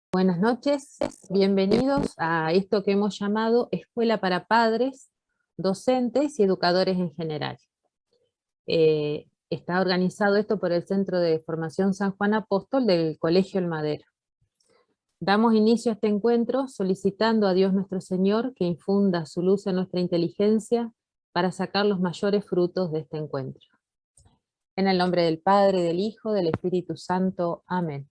Buenas noches, bienvenidos a esto que hemos llamado Escuela para Padres, Docentes y Educadores en General. Está organizado esto por el Centro de Formación San Juan Apóstol del Colegio El Madero. Damos inicio a este encuentro solicitando a Dios nuestro Señor que infunda su luz en nuestra inteligencia para sacar los mayores frutos de este encuentro. En el nombre del Padre, del Hijo, del Espíritu Santo. Amén.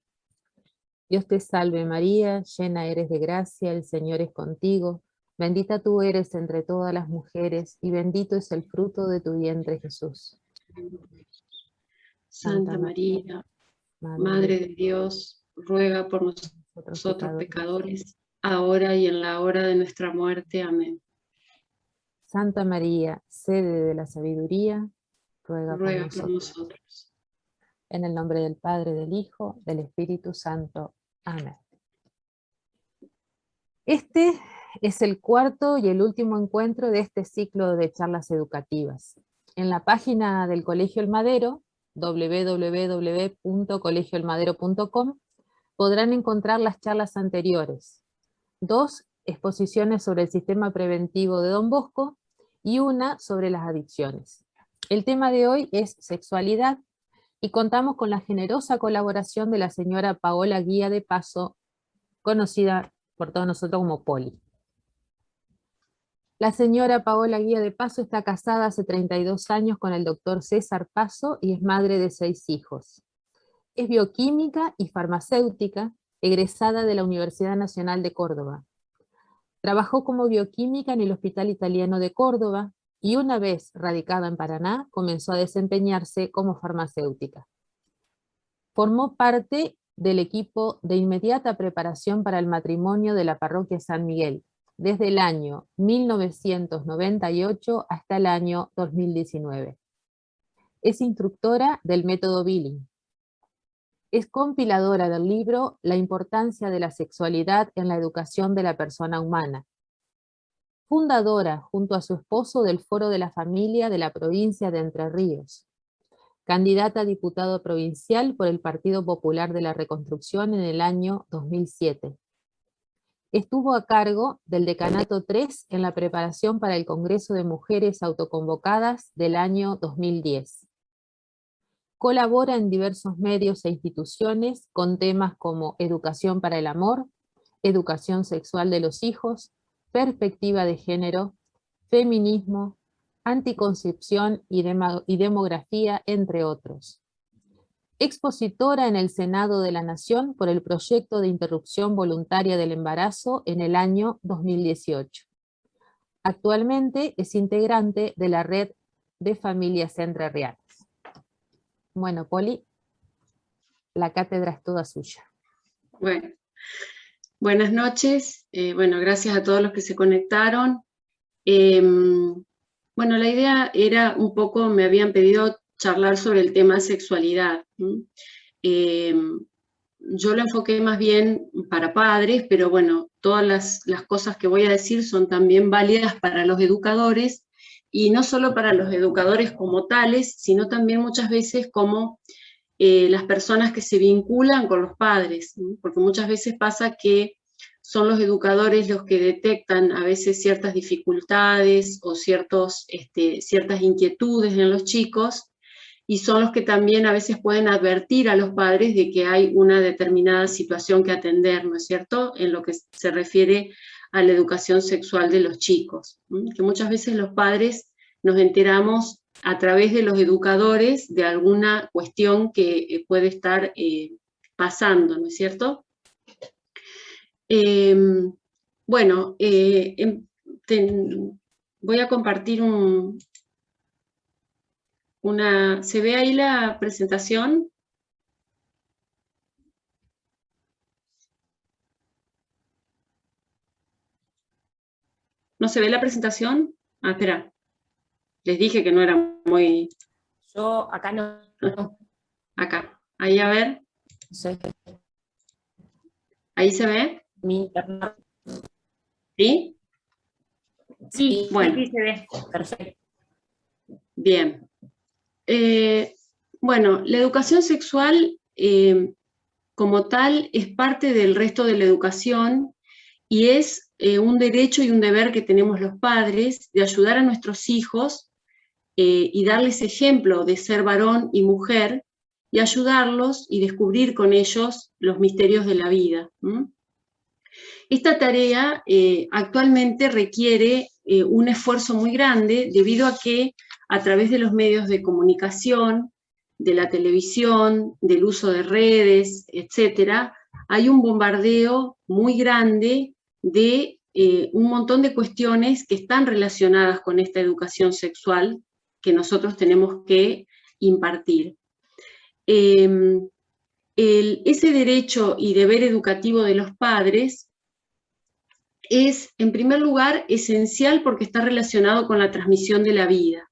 Dios te salve María, llena eres de gracia, el Señor es contigo, bendita tú eres entre todas las mujeres, y bendito es el fruto de tu vientre Jesús. Santa María, Madre de Dios, ruega por nosotros pecadores, ahora y en la hora de nuestra muerte. Amén. Santa María, sede de la sabiduría, ruega por nosotros. En el nombre del Padre, del Hijo, del Espíritu Santo. Amén. Este es el cuarto y el último encuentro de este ciclo de charlas educativas. En la página del Colegio El Madero, www.colegioelmadero.com, podrán encontrar las charlas anteriores, 2 exposiciones sobre el sistema preventivo de Don Bosco y una sobre las adicciones. El tema de hoy es sexualidad y contamos con la generosa colaboración de la señora Paola Guía de Paso, conocida por todos nosotros como Poli. La señora Paola Guía de Paso está casada hace 32 años con el doctor César Paso y es madre de 6 hijos. Es bioquímica y farmacéutica, egresada de la Universidad Nacional de Córdoba. Trabajó como bioquímica en el Hospital Italiano de Córdoba y una vez radicada en Paraná, comenzó a desempeñarse como farmacéutica. Formó parte del equipo de inmediata preparación para el matrimonio de la parroquia San Miguel, desde el año 1998 hasta el año 2019. Es instructora del método Billing. Es compiladora del libro La importancia de la sexualidad en la educación de la persona humana. Fundadora, junto a su esposo, del Foro de la Familia de la provincia de Entre Ríos. Candidata a diputado provincial por el Partido Popular de la Reconstrucción en el año 2007. Estuvo a cargo del Decanato 3 en la preparación para el Congreso de Mujeres Autoconvocadas del año 2010. Colabora en diversos medios e instituciones con temas como educación para el amor, educación sexual de los hijos, perspectiva de género, feminismo, anticoncepción y demografía, entre otros. Expositora en el Senado de la Nación por el proyecto de interrupción voluntaria del embarazo en el año 2018. Actualmente es integrante de la Red de Familias Entrerrianas. Bueno, Poli, la cátedra es toda suya. Bueno, buenas noches. Gracias a todos los que se conectaron. La idea era un poco, me habían pedido charlar sobre el tema sexualidad. Yo lo enfoqué más bien para padres, pero bueno, todas las cosas que voy a decir son también válidas para los educadores, y no solo para los educadores como tales, sino también muchas veces como las personas que se vinculan con los padres, ¿no? Porque muchas veces pasa que son los educadores los que detectan a veces ciertas dificultades o ciertas inquietudes en los chicos, y son los que también a veces pueden advertir a los padres de que hay una determinada situación que atender, ¿no es cierto?, en lo que se refiere a la educación sexual de los chicos, ¿no? Que muchas veces los padres nos enteramos a través de los educadores de alguna cuestión que puede estar pasando, ¿no es cierto? Voy a compartir ¿se ve ahí la presentación? ¿No se ve la presentación? Ah, espera. Les dije que no era muy... Yo acá no. Acá. Ahí, a ver. Sí. ¿Ahí se ve? Mi internet. ¿Sí? Sí, bueno. sí se ve. Perfecto. Bien. La educación sexual como tal es parte del resto de la educación y es un derecho y un deber que tenemos los padres de ayudar a nuestros hijos y darles ejemplo de ser varón y mujer y ayudarlos y descubrir con ellos los misterios de la vida. Esta tarea actualmente requiere un esfuerzo muy grande debido a que a través de los medios de comunicación, de la televisión, del uso de redes, etcétera, hay un bombardeo muy grande de un montón de cuestiones que están relacionadas con esta educación sexual que nosotros tenemos que impartir. Ese derecho y deber educativo de los padres es, en primer lugar, esencial porque está relacionado con la transmisión de la vida.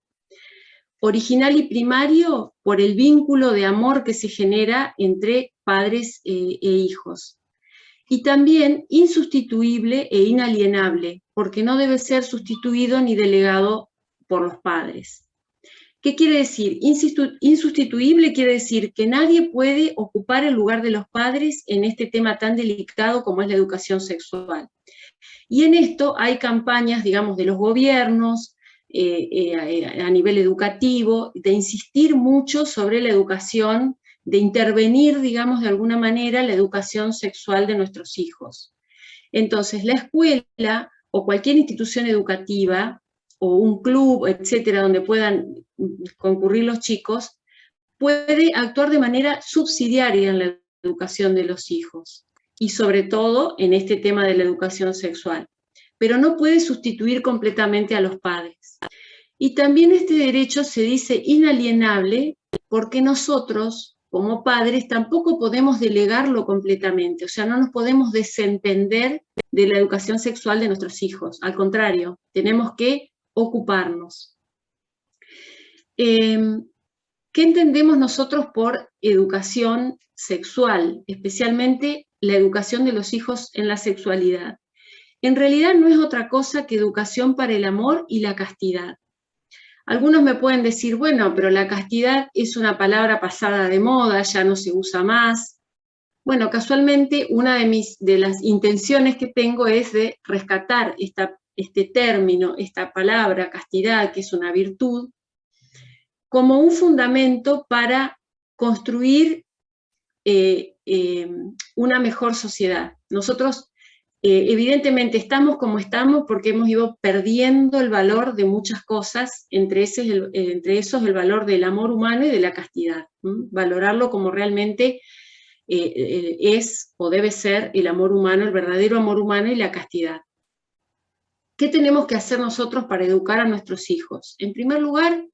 Original y primario por el vínculo de amor que se genera entre padres e hijos. Y también insustituible e inalienable, porque no debe ser sustituido ni delegado por los padres. ¿Qué quiere decir? Insustituible quiere decir que nadie puede ocupar el lugar de los padres en este tema tan delicado como es la educación sexual. Y en esto hay campañas, digamos, de los gobiernos, a nivel educativo, de insistir mucho sobre la educación, de intervenir, digamos, de alguna manera la educación sexual de nuestros hijos. Entonces, la escuela o cualquier institución educativa, o un club, etcétera, donde puedan concurrir los chicos, puede actuar de manera subsidiaria en la educación de los hijos, y sobre todo en este tema de la educación sexual, pero no puede sustituir completamente a los padres. Y también este derecho se dice inalienable porque nosotros, como padres, tampoco podemos delegarlo completamente, o sea, no nos podemos desentender de la educación sexual de nuestros hijos, al contrario, tenemos que ocuparnos. ¿Qué entendemos nosotros por educación sexual? Especialmente la educación de los hijos en la sexualidad. En realidad no es otra cosa que educación para el amor y la castidad. Algunos me pueden decir, bueno, pero la castidad es una palabra pasada de moda, ya no se usa más. Bueno, casualmente una de las intenciones que tengo es de rescatar este término, esta palabra, castidad, que es una virtud, como un fundamento para construir una mejor sociedad. Nosotros evidentemente estamos como estamos porque hemos ido perdiendo el valor de muchas cosas, entre esos el valor del amor humano y de la castidad. Valorarlo como realmente es o debe ser el amor humano, el verdadero amor humano y la castidad. ¿Qué tenemos que hacer nosotros para educar a nuestros hijos? En primer lugar,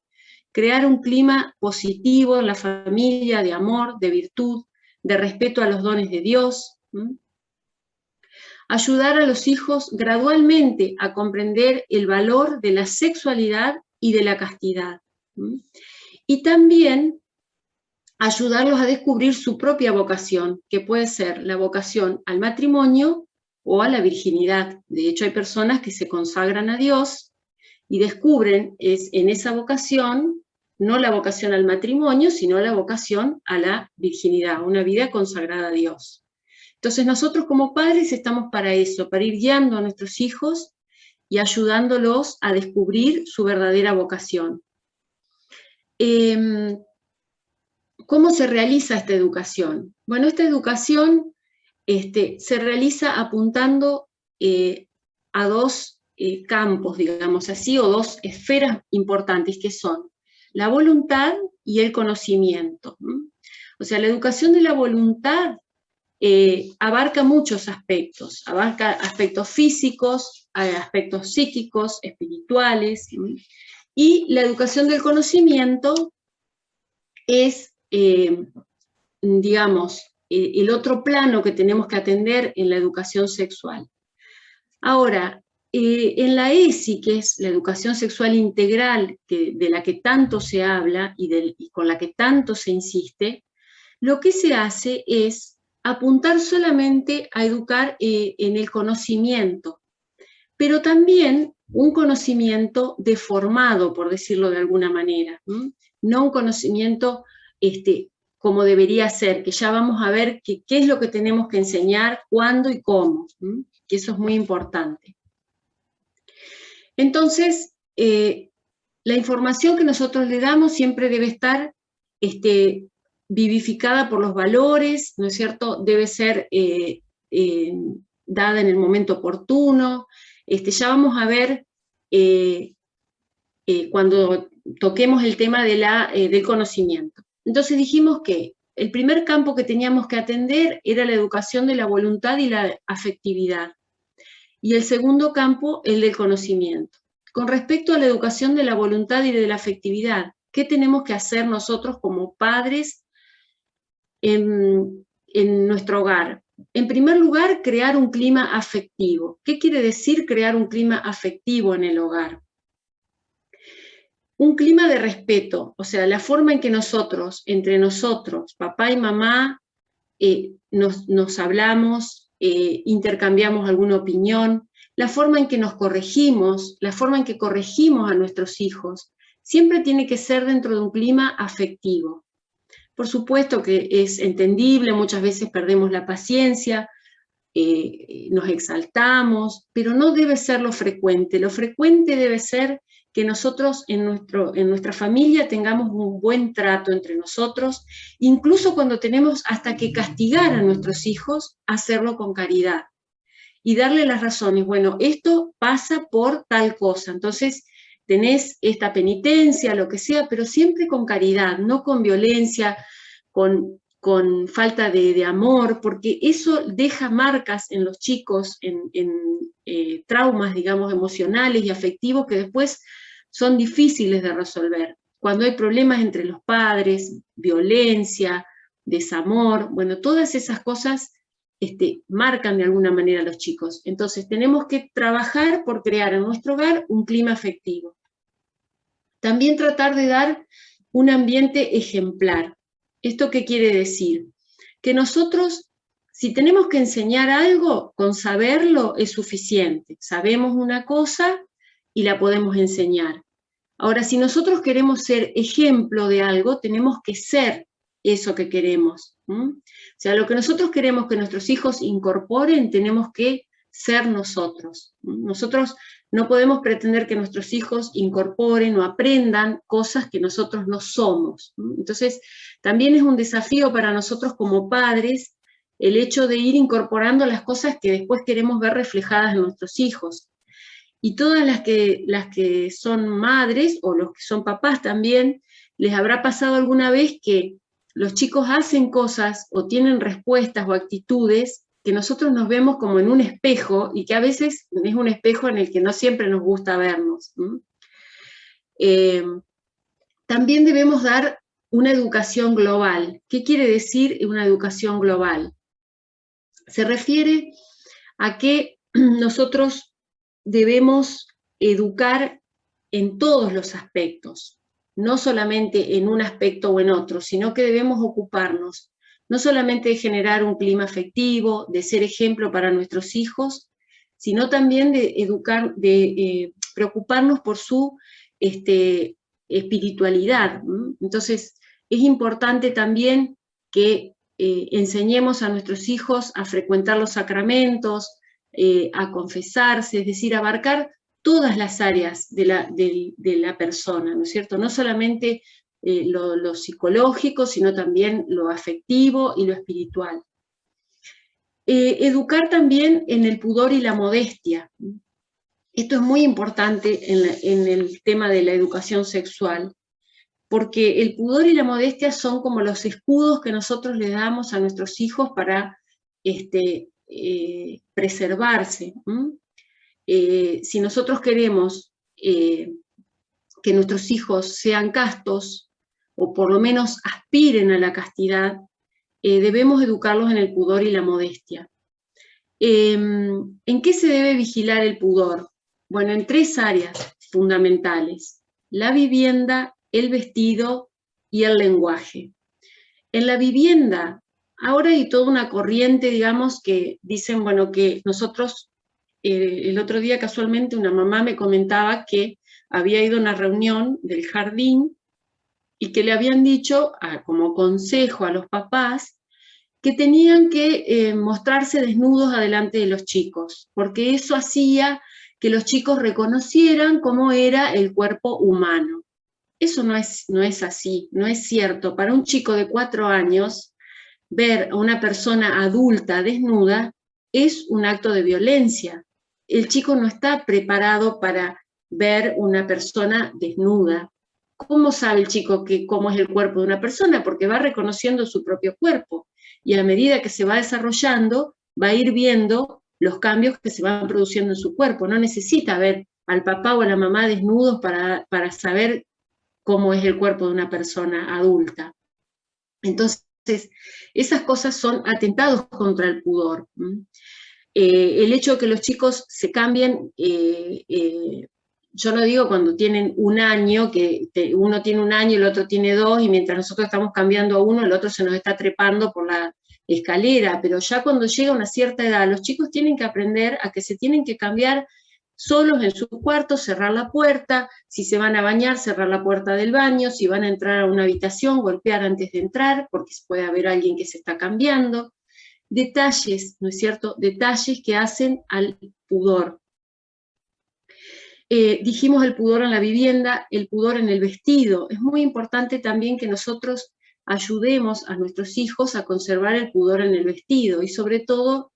crear un clima positivo en la familia, de amor, de virtud, de respeto a los dones de Dios. Ayudar a los hijos gradualmente a comprender el valor de la sexualidad y de la castidad. Y también ayudarlos a descubrir su propia vocación, que puede ser la vocación al matrimonio o a la virginidad. De hecho, hay personas que se consagran a Dios y descubren en esa vocación, no la vocación al matrimonio, sino la vocación a la virginidad, una vida consagrada a Dios. Entonces nosotros como padres estamos para eso, para ir guiando a nuestros hijos y ayudándolos a descubrir su verdadera vocación. ¿Cómo se realiza esta educación? Bueno, esta educación se realiza apuntando a dos campos, digamos así, o dos esferas importantes, que son la voluntad y el conocimiento. O sea, la educación de la voluntad abarca muchos aspectos, abarca aspectos físicos, aspectos psíquicos, espirituales, y la educación del conocimiento es, digamos, el otro plano que tenemos que atender en la educación sexual. Ahora, en la ESI, que es la educación sexual integral, de la que tanto se habla y con la que tanto se insiste, lo que se hace es apuntar solamente a educar en el conocimiento, pero también un conocimiento deformado, por decirlo de alguna manera, no un conocimiento como debería ser, que ya vamos a ver qué es lo que tenemos que enseñar, cuándo y cómo, que eso es muy importante. Entonces, la información que nosotros le damos siempre debe estar vivificada por los valores, ¿no es cierto? Debe ser dada en el momento oportuno. Ya vamos a ver cuando toquemos el tema del conocimiento. Entonces dijimos que el primer campo que teníamos que atender era la educación de la voluntad y la afectividad. Y el segundo campo, el del conocimiento. Con respecto a la educación de la voluntad y de la afectividad, ¿qué tenemos que hacer nosotros como padres en nuestro hogar? En primer lugar, crear un clima afectivo. ¿Qué quiere decir crear un clima afectivo en el hogar? Un clima de respeto, o sea, la forma en que nosotros, entre nosotros, papá y mamá, nos hablamos, intercambiamos alguna opinión, la forma en que nos corregimos, la forma en que corregimos a nuestros hijos, siempre tiene que ser dentro de un clima afectivo. Por supuesto que es entendible, muchas veces perdemos la paciencia, nos exaltamos, pero no debe ser lo frecuente. Lo frecuente debe ser que nosotros en nuestra familia tengamos un buen trato entre nosotros, incluso cuando tenemos hasta que castigar a nuestros hijos, hacerlo con caridad y darle las razones. Bueno, esto pasa por tal cosa, entonces tenés esta penitencia, lo que sea, pero siempre con caridad, no con violencia, con falta de amor, porque eso deja marcas en los chicos, en traumas, digamos, emocionales y afectivos que después son difíciles de resolver. Cuando hay problemas entre los padres, violencia, desamor, bueno, todas esas cosas marcan de alguna manera a los chicos. Entonces tenemos que trabajar por crear en nuestro hogar un clima afectivo. También tratar de dar un ambiente ejemplar. ¿Esto qué quiere decir? Que nosotros, si tenemos que enseñar algo, con saberlo es suficiente. Sabemos una cosa y la podemos enseñar. Ahora, si nosotros queremos ser ejemplo de algo, tenemos que ser eso que queremos. O sea, lo que nosotros queremos que nuestros hijos incorporen, tenemos que ser nosotros. Nosotros no podemos pretender que nuestros hijos incorporen o aprendan cosas que nosotros no somos. Entonces, también es un desafío para nosotros como padres el hecho de ir incorporando las cosas que después queremos ver reflejadas en nuestros hijos. Y todas las que son madres, o los que son papás también, les habrá pasado alguna vez que los chicos hacen cosas o tienen respuestas o actitudes que nosotros nos vemos como en un espejo y que a veces es un espejo en el que no siempre nos gusta vernos. También debemos dar una educación global. ¿Qué quiere decir una educación global? Se refiere a que nosotros debemos educar en todos los aspectos, no solamente en un aspecto o en otro, sino que debemos ocuparnos no solamente de generar un clima afectivo, de ser ejemplo para nuestros hijos, sino también de educar, de preocuparnos por su espiritualidad. Entonces, es importante también que enseñemos a nuestros hijos a frecuentar los sacramentos, a confesarse, es decir, abarcar todas las áreas de la persona, ¿no es cierto? No solamente lo psicológico, sino también lo afectivo y lo espiritual. Educar también en el pudor y la modestia. Esto es muy importante en el tema de la educación sexual, porque el pudor y la modestia son como los escudos que nosotros le damos a nuestros hijos para preservarse. Si nosotros queremos que nuestros hijos sean castos, o por lo menos aspiren a la castidad, debemos educarlos en el pudor y la modestia. ¿En qué se debe vigilar el pudor? Bueno, en 3 áreas fundamentales: la vivienda, el vestido y el lenguaje. En la vivienda, ahora hay toda una corriente, digamos, que dicen, bueno, que nosotros, el otro día casualmente una mamá me comentaba que había ido a una reunión del jardín y que le habían dicho, como consejo a los papás, que tenían que mostrarse desnudos adelante de los chicos, porque eso hacía que los chicos reconocieran cómo era el cuerpo humano. Eso no es así, no es cierto. Para un chico de 4 años, ver a una persona adulta desnuda es un acto de violencia. El chico no está preparado para ver una persona desnuda. ¿Cómo sabe el chico cómo es el cuerpo de una persona? Porque va reconociendo su propio cuerpo. Y a medida que se va desarrollando, va a ir viendo los cambios que se van produciendo en su cuerpo. No necesita ver al papá o a la mamá desnudos para saber cómo es el cuerpo de una persona adulta. Entonces, esas cosas son atentados contra el pudor. El hecho de que los chicos se cambien, yo no digo cuando tienen 1 año, que uno tiene 1 año y el otro tiene 2, y mientras nosotros estamos cambiando a uno, el otro se nos está trepando por la escalera, pero ya cuando llega una cierta edad, los chicos tienen que aprender a que se tienen que cambiar solos en su cuarto, cerrar la puerta, si se van a bañar, cerrar la puerta del baño, si van a entrar a una habitación, golpear antes de entrar, porque puede haber alguien que se está cambiando. Detalles, ¿no es cierto? Detalles que hacen al pudor. Dijimos el pudor en la vivienda, el pudor en el vestido. Es muy importante también que nosotros ayudemos a nuestros hijos a conservar el pudor en el vestido, y sobre todo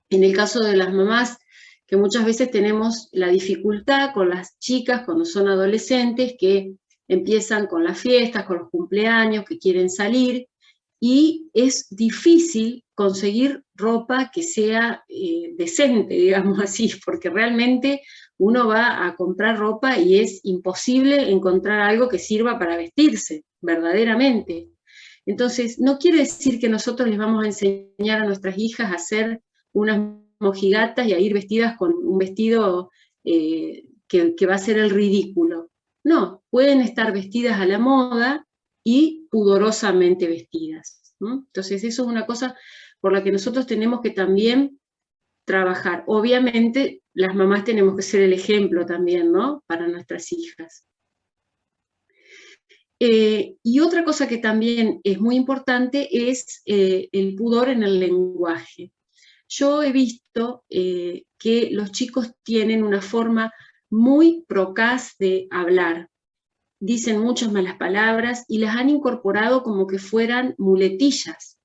en el caso de las mamás, que muchas veces tenemos la dificultad con las chicas cuando son adolescentes, que empiezan con las fiestas, con los cumpleaños, que quieren salir, y es difícil conseguir ropa que sea decente, digamos así, porque realmente uno va a comprar ropa y es imposible encontrar algo que sirva para vestirse, verdaderamente. Entonces, no quiere decir que nosotros les vamos a enseñar a nuestras hijas a hacer unas mojigatas y a ir vestidas con un vestido que va a ser el ridículo. No, pueden estar vestidas a la moda y pudorosamente vestidas, ¿no? Entonces eso es una cosa por la que nosotros tenemos que también trabajar. Obviamente las mamás tenemos que ser el ejemplo también, ¿no? Para nuestras hijas. Y otra cosa que también es muy importante es el pudor en el lenguaje. Yo he visto que los chicos tienen una forma muy procaz de hablar. Dicen muchas malas palabras y las han incorporado como que fueran muletillas,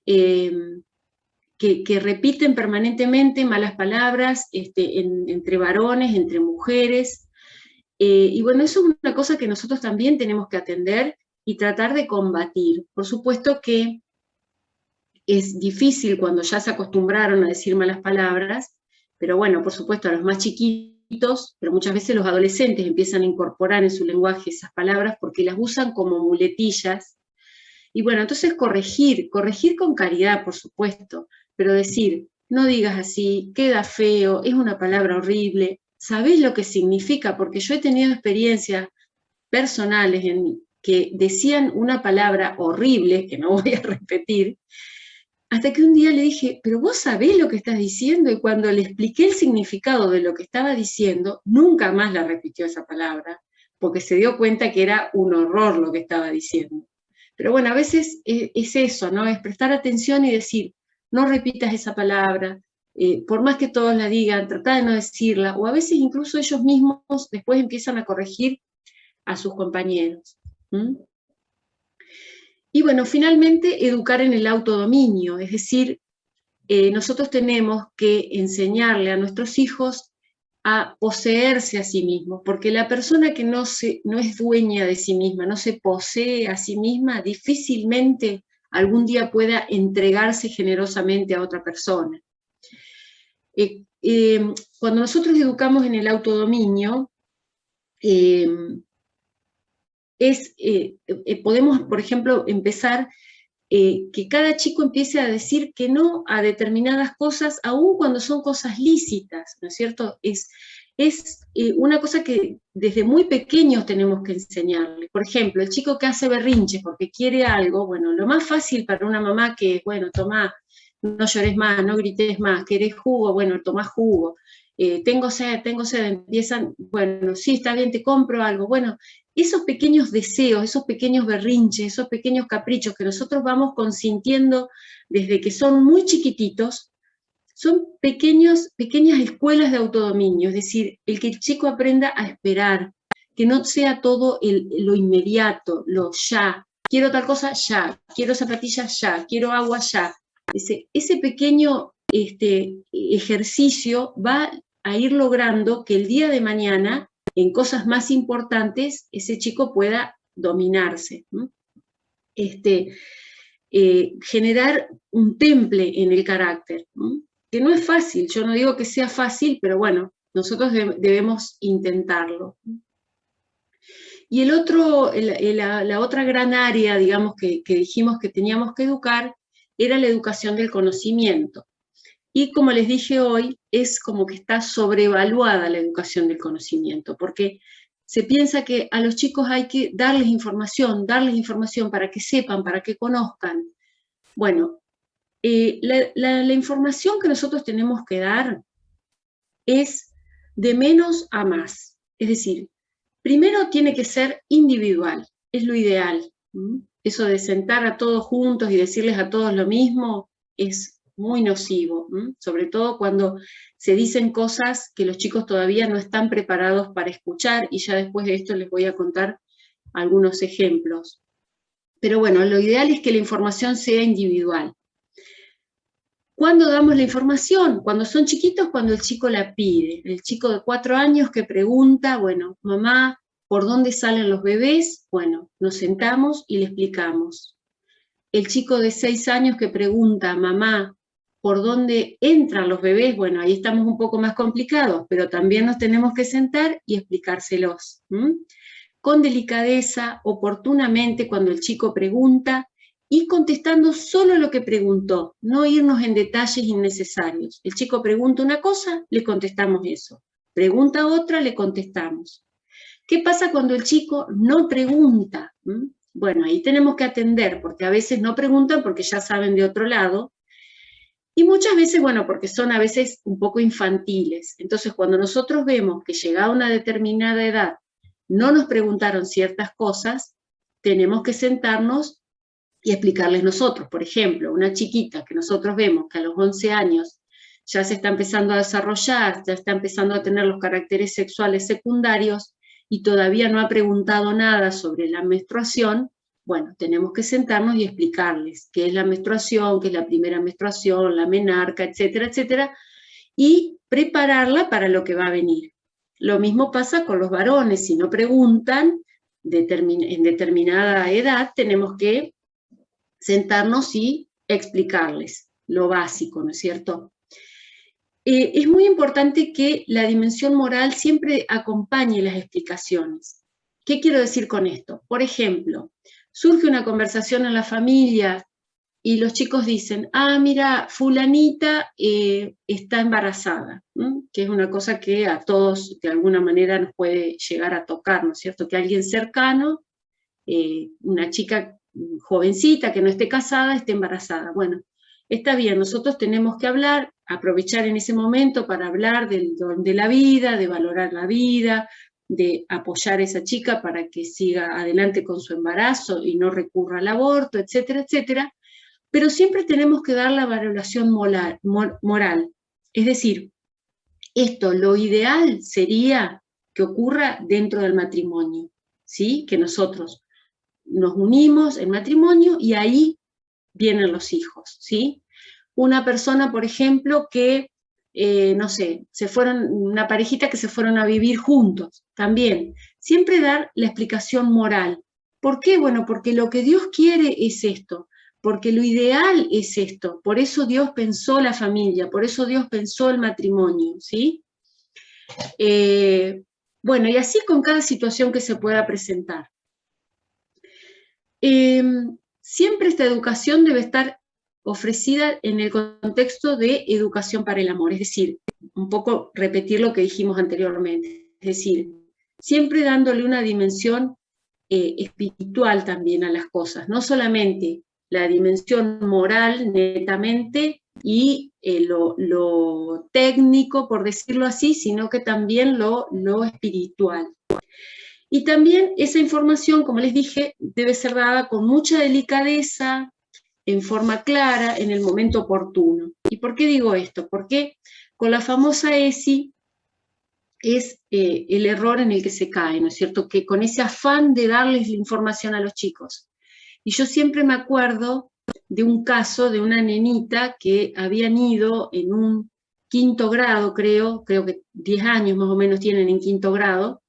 que repiten permanentemente malas palabras entre varones, entre mujeres. Y bueno, eso es una cosa que nosotros también tenemos que atender y tratar de combatir. Por supuesto que es difícil cuando ya se acostumbraron a decir malas palabras, pero bueno, por supuesto a los más chiquitos, pero muchas veces los adolescentes empiezan a incorporar en su lenguaje esas palabras porque las usan como muletillas. Y bueno, entonces corregir con caridad, por supuesto, pero decir, no digas así, queda feo, es una palabra horrible. ¿Sabés lo que significa? Porque yo he tenido experiencias personales en que decían una palabra horrible, que no voy a repetir, hasta que un día le dije, pero vos sabés lo que estás diciendo, y cuando le expliqué el significado de lo que estaba diciendo, nunca más la repitió esa palabra, porque se dio cuenta que era un horror lo que estaba diciendo. Pero bueno, a veces es eso, ¿no? Es prestar atención y decir, no repitas esa palabra, por más que todos la digan, trata de no decirla, o a veces incluso ellos mismos después empiezan a corregir a sus compañeros. Y bueno, finalmente, educar en el autodominio, es decir, nosotros tenemos que enseñarle a nuestros hijos a poseerse a sí mismos, porque la persona que no es dueña de sí misma, no se posee a sí misma, difícilmente algún día pueda entregarse generosamente a otra persona. Cuando nosotros educamos en el autodominio, podemos, por ejemplo, empezar que cada chico empiece a decir que no a determinadas cosas, aun cuando son cosas lícitas, ¿no es cierto? Es una cosa que desde muy pequeños tenemos que enseñarle. Por ejemplo, el chico que hace berrinches porque quiere algo, bueno, lo más fácil para una mamá que, bueno, toma, no llores más, no grites más, querés jugo, bueno, toma jugo. Tengo sed, empiezan, bueno, sí, está bien, te compro algo, bueno, esos pequeños deseos, esos pequeños berrinches, esos pequeños caprichos que nosotros vamos consintiendo desde que son muy chiquititos, son pequeñas escuelas de autodominio, es decir, el que el chico aprenda a esperar, que no sea todo lo inmediato, lo ya, quiero tal cosa ya, quiero zapatillas ya, quiero agua ya. Ese pequeño ejercicio va a ir logrando que el día de mañana, en cosas más importantes, ese chico pueda dominarse. Generar un temple en el carácter, que no es fácil, yo no digo que sea fácil, pero bueno, nosotros debemos intentarlo. Y la otra gran área, digamos, que dijimos que teníamos que educar, era la educación del conocimiento. Y como les dije hoy, es como que está sobrevaluada la educación del conocimiento, porque se piensa que a los chicos hay que darles información para que sepan, para que conozcan. Bueno, la información que nosotros tenemos que dar es de menos a más. Es decir, primero tiene que ser individual, es lo ideal. Eso de sentar a todos juntos y decirles a todos lo mismo es muy nocivo, sobre todo cuando se dicen cosas que los chicos todavía no están preparados para escuchar, y ya después de esto les voy a contar algunos ejemplos. Pero bueno, lo ideal es que la información sea individual. ¿Cuándo damos la información? Cuando son chiquitos, cuando el chico la pide. El chico de 4 años que pregunta, bueno, mamá, ¿por dónde salen los bebés? Bueno, nos sentamos y le explicamos. El chico de 6 años que pregunta, mamá, ¿por dónde entran los bebés? Bueno, ahí estamos un poco más complicados, pero también nos tenemos que sentar y explicárselos. Con delicadeza, oportunamente, cuando el chico pregunta, y contestando solo lo que preguntó, no irnos en detalles innecesarios. El chico pregunta una cosa, le contestamos eso. Pregunta otra, le contestamos. ¿Qué pasa cuando el chico no pregunta? Bueno, ahí tenemos que atender, porque a veces no preguntan porque ya saben de otro lado, y muchas veces, bueno, porque son a veces un poco infantiles. Entonces, cuando nosotros vemos que llegada a una determinada edad no nos preguntaron ciertas cosas, tenemos que sentarnos y explicarles nosotros. Por ejemplo, una chiquita que nosotros vemos que a los 11 años ya se está empezando a desarrollar, ya está empezando a tener los caracteres sexuales secundarios y todavía no ha preguntado nada sobre la menstruación, bueno, tenemos que sentarnos y explicarles qué es la menstruación, qué es la primera menstruación, la menarca, etcétera, etcétera, y prepararla para lo que va a venir. Lo mismo pasa con los varones, si no preguntan en determinada edad, tenemos que sentarnos y explicarles lo básico, ¿no es cierto? Es muy importante que la dimensión moral siempre acompañe las explicaciones. ¿Qué quiero decir con esto? Por ejemplo, surge una conversación en la familia y los chicos dicen, ah, mira, fulanita está embarazada, que es una cosa que a todos de alguna manera nos puede llegar a tocar, ¿no es cierto? Que alguien cercano, una chica jovencita que no esté casada, esté embarazada. Bueno, está bien, nosotros tenemos que hablar, aprovechar en ese momento para hablar de la vida, de valorar la vida, de apoyar a esa chica para que siga adelante con su embarazo y no recurra al aborto, etcétera, etcétera, pero siempre tenemos que dar la valoración moral. Es decir, esto, lo ideal sería que ocurra dentro del matrimonio, ¿sí? Que nosotros nos unimos en matrimonio y ahí vienen los hijos, ¿sí? Una persona, por ejemplo, que, no sé, una parejita que se fueron a vivir juntos, también. Siempre dar la explicación moral. ¿Por qué? Bueno, porque lo que Dios quiere es esto, porque lo ideal es esto, por eso Dios pensó la familia, por eso Dios pensó el matrimonio, ¿sí? Bueno, y así con cada situación que se pueda presentar. Siempre esta educación debe estar ofrecida en el contexto de educación para el amor, es decir, un poco repetir lo que dijimos anteriormente, es decir, siempre dándole una dimensión espiritual también a las cosas, no solamente la dimensión moral netamente y lo técnico, por decirlo así, sino que también lo espiritual. Y también esa información, como les dije, debe ser dada con mucha delicadeza, en forma clara, en el momento oportuno. ¿Y por qué digo esto? Porque con la famosa ESI es el error en el que se cae, ¿no es cierto? Que con ese afán de darles la información a los chicos. Y yo siempre me acuerdo de un caso de una nenita que habían ido en un quinto grado, creo que 10 años más o menos tienen en quinto grado,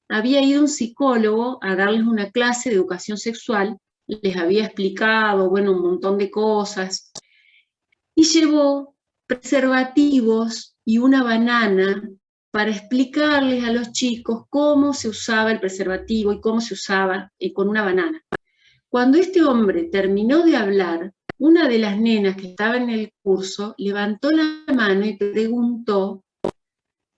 había ido un psicólogo a darles una clase de educación sexual, les había explicado, bueno, un montón de cosas, y llevó preservativos y una banana para explicarles a los chicos cómo se usaba el preservativo y cómo se usaba con una banana. Cuando este hombre terminó de hablar, una de las nenas que estaba en el curso levantó la mano y preguntó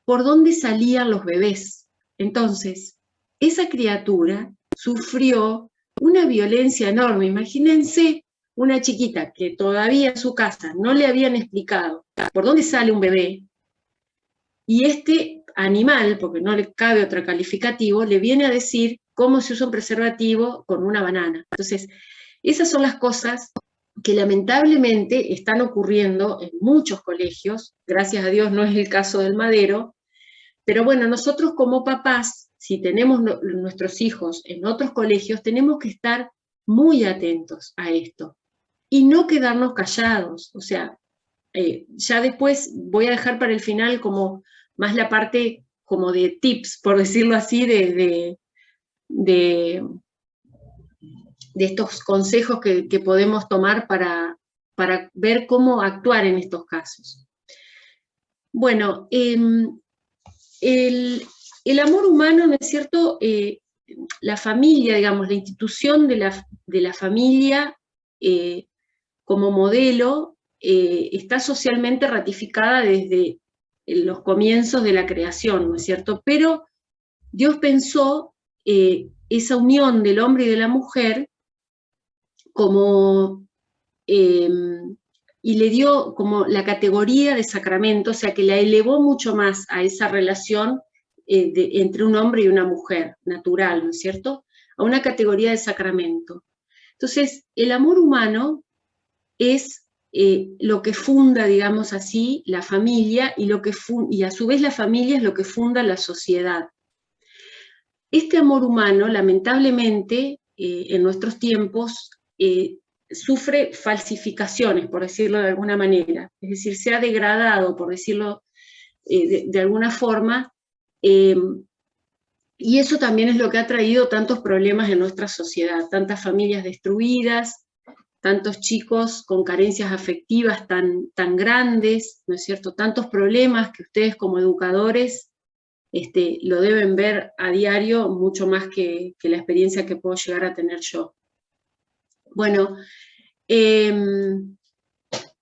por dónde salían los bebés. Entonces, esa criatura sufrió una violencia enorme. Imagínense una chiquita que todavía en su casa no le habían explicado por dónde sale un bebé, y este animal, porque no le cabe otro calificativo, le viene a decir cómo se usa un preservativo con una banana. Entonces, esas son las cosas que lamentablemente están ocurriendo en muchos colegios. Gracias a Dios no es el caso del Madero, pero bueno, nosotros como papás, si tenemos nuestros hijos en otros colegios, tenemos que estar muy atentos a esto y no quedarnos callados. O sea, ya después voy a dejar para el final como más la parte como de tips, por decirlo así, de estos consejos que podemos tomar para ver cómo actuar en estos casos. Bueno, el amor humano, ¿no es cierto? La familia, digamos, la institución de la familia como modelo está socialmente ratificada desde los comienzos de la creación, ¿no es cierto? Pero Dios pensó esa unión del hombre y de la mujer como, y le dio como la categoría de sacramento, o sea que la elevó mucho más a esa relación entre un hombre y una mujer, natural, ¿no es cierto? A una categoría de sacramento. Entonces, el amor humano es lo que funda, digamos así, la familia, y a su vez la familia es lo que funda la sociedad. Este amor humano, lamentablemente, en nuestros tiempos, sufre falsificaciones, por decirlo de alguna manera, es decir, se ha degradado, por decirlo de alguna forma, y eso también es lo que ha traído tantos problemas en nuestra sociedad, tantas familias destruidas, tantos chicos con carencias afectivas tan grandes, ¿no es cierto? Tantos problemas que ustedes como educadores lo deben ver a diario, mucho más que la experiencia que puedo llegar a tener yo. Bueno,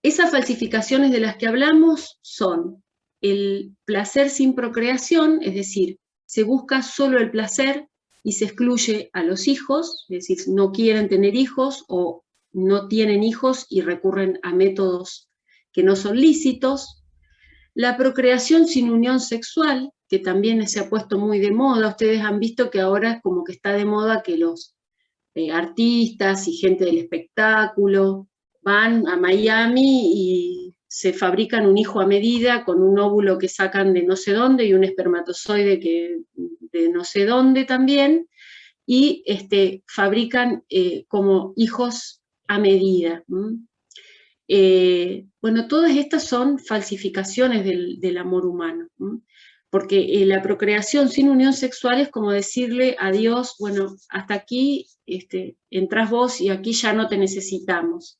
esas falsificaciones de las que hablamos son el placer sin procreación, es decir, se busca solo el placer y se excluye a los hijos, es decir, no quieren tener hijos o no tienen hijos y recurren a métodos que no son lícitos. La procreación sin unión sexual, que también se ha puesto muy de moda. Ustedes han visto que ahora como que está de moda que los artistas y gente del espectáculo van a Miami y se fabrican un hijo a medida con un óvulo que sacan de no sé dónde y un espermatozoide de no sé dónde también, y fabrican como hijos a medida. Bueno, todas estas son falsificaciones del amor humano, porque la procreación sin unión sexual es como decirle a Dios, bueno, hasta aquí entras vos y aquí ya no te necesitamos.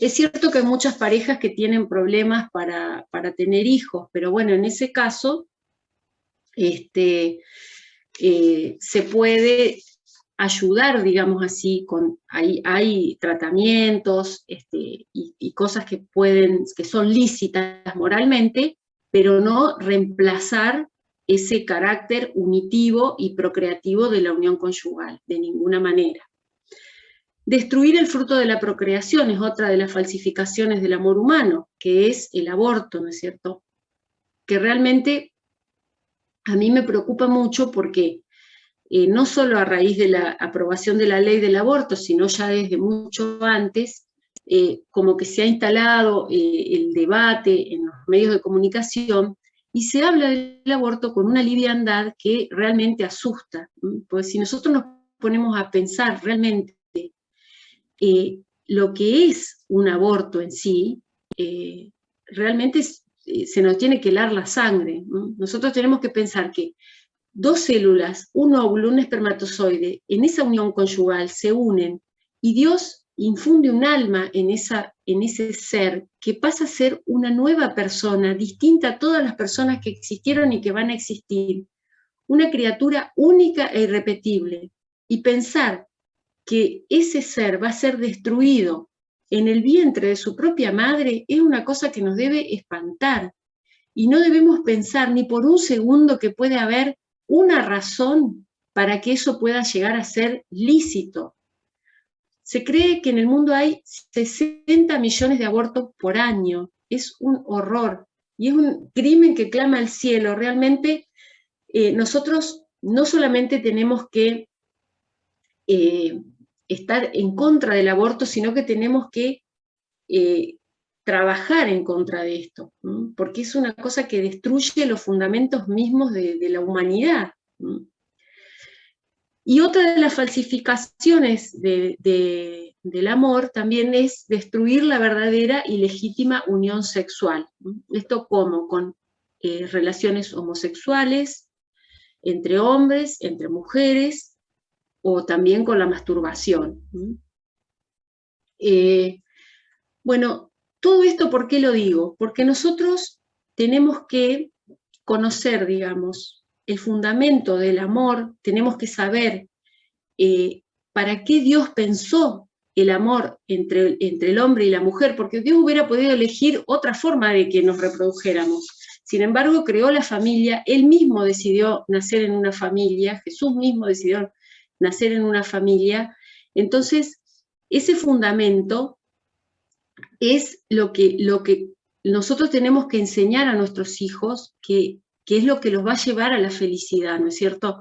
Es cierto que hay muchas parejas que tienen problemas para tener hijos, pero bueno, en ese caso se puede ayudar, digamos así, hay tratamientos y cosas que son lícitas moralmente, pero no reemplazar ese carácter unitivo y procreativo de la unión conyugal, de ninguna manera. Destruir el fruto de la procreación es otra de las falsificaciones del amor humano, que es el aborto, ¿no es cierto? Que realmente a mí me preocupa mucho porque no solo a raíz de la aprobación de la ley del aborto, sino ya desde mucho antes, como que se ha instalado el debate en los medios de comunicación, y se habla del aborto con una liviandad que realmente asusta, pues si nosotros nos ponemos a pensar realmente lo que es un aborto en sí, realmente se nos tiene que helar la sangre, ¿no? Nosotros tenemos que pensar que dos células, un óvulo, un espermatozoide, en esa unión conyugal se unen y Dios infunde un alma en ese ser que pasa a ser una nueva persona, distinta a todas las personas que existieron y que van a existir, una criatura única e irrepetible. Y pensar que ese ser va a ser destruido en el vientre de su propia madre es una cosa que nos debe espantar. Y no debemos pensar ni por un segundo que puede haber una razón para que eso pueda llegar a ser lícito. Se cree que en el mundo hay 60 millones de abortos por año. Es un horror y es un crimen que clama al cielo. Realmente nosotros no solamente tenemos que estar en contra del aborto, sino que tenemos que trabajar en contra de esto, ¿no? Porque es una cosa que destruye los fundamentos mismos de la humanidad, ¿no? Y otra de las falsificaciones del amor también es destruir la verdadera y legítima unión sexual, ¿no? Esto como con relaciones homosexuales, entre hombres, entre mujeres, o también con la masturbación, ¿no? Bueno, todo esto, ¿por qué lo digo? Porque nosotros tenemos que conocer, digamos, el fundamento del amor, tenemos que saber para qué Dios pensó el amor entre el hombre y la mujer, porque Dios hubiera podido elegir otra forma de que nos reprodujéramos. Sin embargo, creó la familia, Él mismo decidió nacer en una familia, Jesús mismo decidió nacer en una familia. Entonces, ese fundamento es lo que nosotros tenemos que enseñar a nuestros hijos, que es lo que los va a llevar a la felicidad, ¿no es cierto?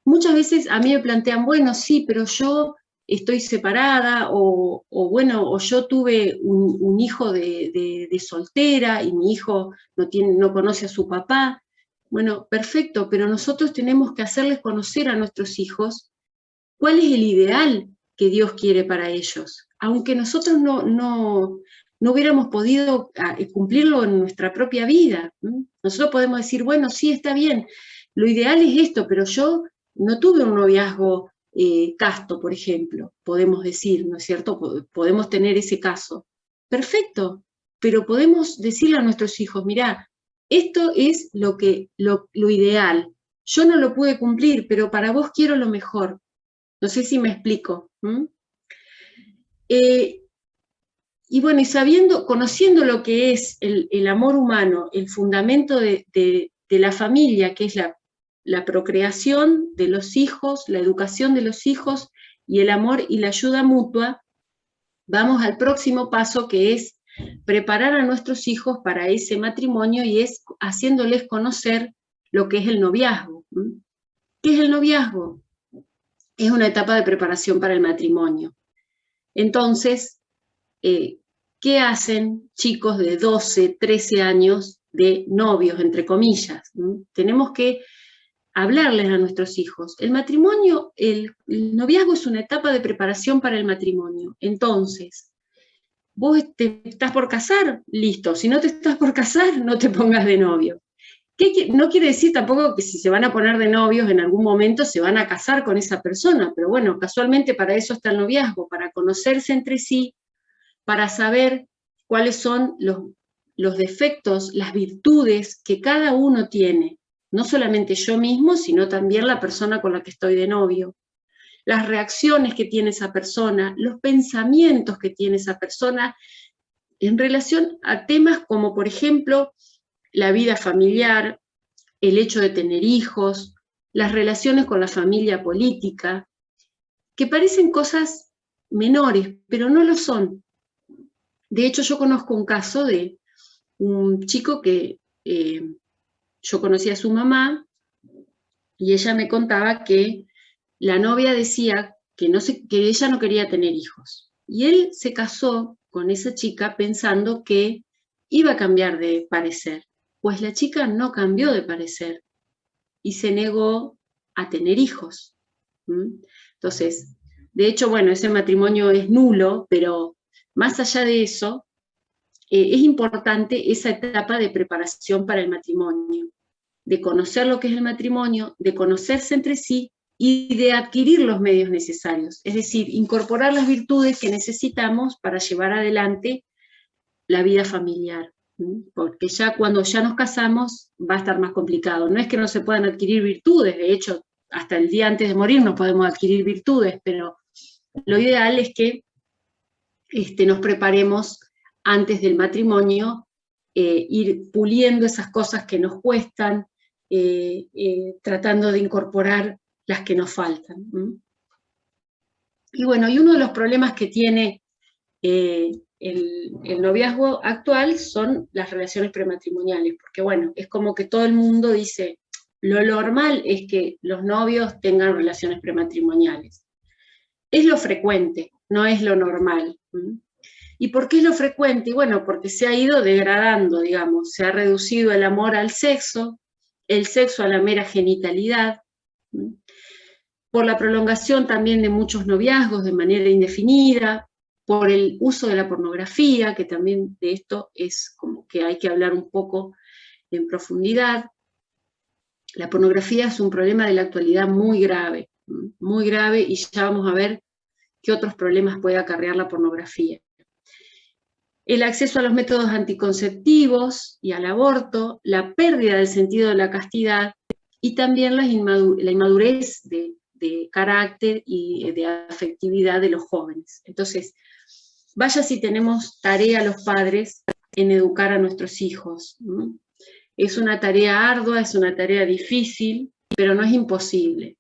Muchas veces a mí me plantean, bueno, sí, pero yo estoy separada, o bueno, o yo tuve un hijo de soltera y mi hijo no conoce a su papá. Bueno, perfecto, pero nosotros tenemos que hacerles conocer a nuestros hijos cuál es el ideal que Dios quiere para ellos, aunque nosotros no hubiéramos podido cumplirlo en nuestra propia vida. Nosotros podemos decir, bueno, sí, está bien, lo ideal es esto, pero yo no tuve un noviazgo casto, por ejemplo, podemos decir, ¿no es cierto? Podemos tener ese caso. Perfecto, pero podemos decirle a nuestros hijos, mirá, esto es lo ideal. Yo no lo pude cumplir, pero para vos quiero lo mejor. No sé si me explico. Y bueno, y conociendo lo que es el amor humano, el fundamento de la familia, que es la procreación de los hijos, la educación de los hijos y el amor y la ayuda mutua, vamos al próximo paso, que es preparar a nuestros hijos para ese matrimonio, y es haciéndoles conocer lo que es el noviazgo. ¿Qué es el noviazgo? Es una etapa de preparación para el matrimonio. Entonces, ¿qué hacen chicos de 12, 13 años de novios, entre comillas? Tenemos que hablarles a nuestros hijos. El matrimonio, el noviazgo es una etapa de preparación para el matrimonio. Entonces, vos te estás por casar, listo. Si no te estás por casar, no te pongas de novio. No quiere decir tampoco que si se van a poner de novios en algún momento se van a casar con esa persona, pero bueno, casualmente para eso está el noviazgo, para conocerse entre sí, para saber cuáles son los defectos, las virtudes que cada uno tiene, no solamente yo mismo, sino también la persona con la que estoy de novio, las reacciones que tiene esa persona, los pensamientos que tiene esa persona en relación a temas como, por ejemplo, la vida familiar, el hecho de tener hijos, las relaciones con la familia política, que parecen cosas menores, pero no lo son. De hecho, yo conozco un caso de un chico que yo conocí a su mamá, y ella me contaba que la novia decía que ella no quería tener hijos. Y él se casó con esa chica pensando que iba a cambiar de parecer. Pues la chica no cambió de parecer y se negó a tener hijos. Entonces, de hecho, bueno, ese matrimonio es nulo, pero más allá de eso, es importante esa etapa de preparación para el matrimonio, de conocer lo que es el matrimonio, de conocerse entre sí y de adquirir los medios necesarios, es decir, incorporar las virtudes que necesitamos para llevar adelante la vida familiar, porque ya cuando ya nos casamos va a estar más complicado. No es que no se puedan adquirir virtudes, de hecho, hasta el día antes de morir no podemos adquirir virtudes, pero lo ideal es que nos preparemos antes del matrimonio, ir puliendo esas cosas que nos cuestan, tratando de incorporar las que nos faltan. Y bueno, y uno de los problemas que tiene el noviazgo actual son las relaciones prematrimoniales, porque bueno, es como que todo el mundo dice, lo normal es que los novios tengan relaciones prematrimoniales. Es lo frecuente, no es lo normal. ¿Y por qué es lo frecuente? Y bueno, porque se ha ido degradando, digamos, se ha reducido el amor al sexo, el sexo a la mera genitalidad, por la prolongación también de muchos noviazgos de manera indefinida, por el uso de la pornografía, que también de esto es como que hay que hablar un poco en profundidad. La pornografía es un problema de la actualidad muy grave, y ya vamos a ver qué otros problemas puede acarrear la pornografía. El acceso a los métodos anticonceptivos y al aborto, la pérdida del sentido de la castidad y también la inmadurez de carácter y de afectividad de los jóvenes. Entonces, vaya si tenemos tarea los padres en educar a nuestros hijos. Es una tarea ardua, es una tarea difícil, pero no es imposible.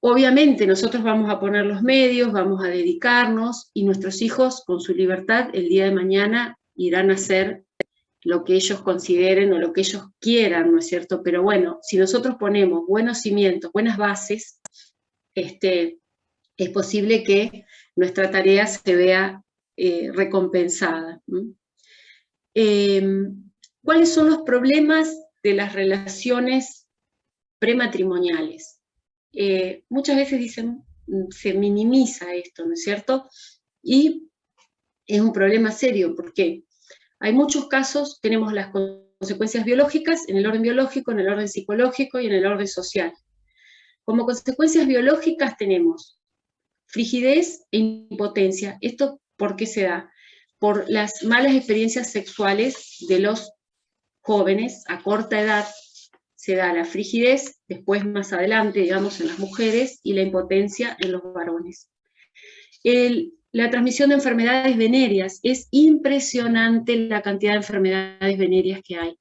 Obviamente nosotros vamos a poner los medios, vamos a dedicarnos, y nuestros hijos, con su libertad, el día de mañana irán a hacer lo que ellos consideren o lo que ellos quieran, ¿no es cierto? Pero bueno, si nosotros ponemos buenos cimientos, buenas bases, es posible que nuestra tarea se vea recompensada. ¿Cuáles son los problemas de las relaciones prematrimoniales? Muchas veces dicen, se minimiza esto, ¿no es cierto? Y es un problema serio, porque hay muchos casos, tenemos las consecuencias biológicas, en el orden biológico, en el orden psicológico y en el orden social. Como consecuencias biológicas tenemos frigidez e impotencia. ¿Esto por qué se da? Por las malas experiencias sexuales de los jóvenes a corta edad. Se da la frigidez, después más adelante, digamos, en las mujeres, y la impotencia en los varones. La transmisión de enfermedades venéreas, es impresionante la cantidad de enfermedades venéreas que hay.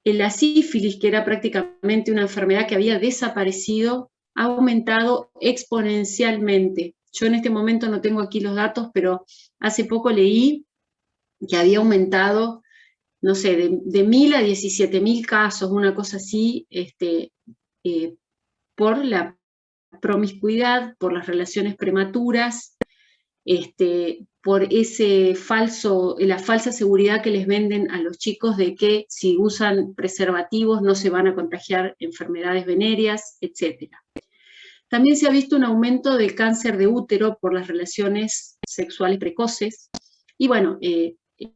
La sífilis, que era prácticamente una enfermedad que había desaparecido, ha aumentado exponencialmente. Yo en este momento no tengo aquí los datos, pero hace poco leí que había aumentado, no sé, de 1.000 a 17.000 casos, una cosa así, por la promiscuidad, por las relaciones prematuras, por la falsa seguridad que les venden a los chicos de que si usan preservativos no se van a contagiar enfermedades venéreas, etc. También se ha visto un aumento del cáncer de útero por las relaciones sexuales precoces, y bueno,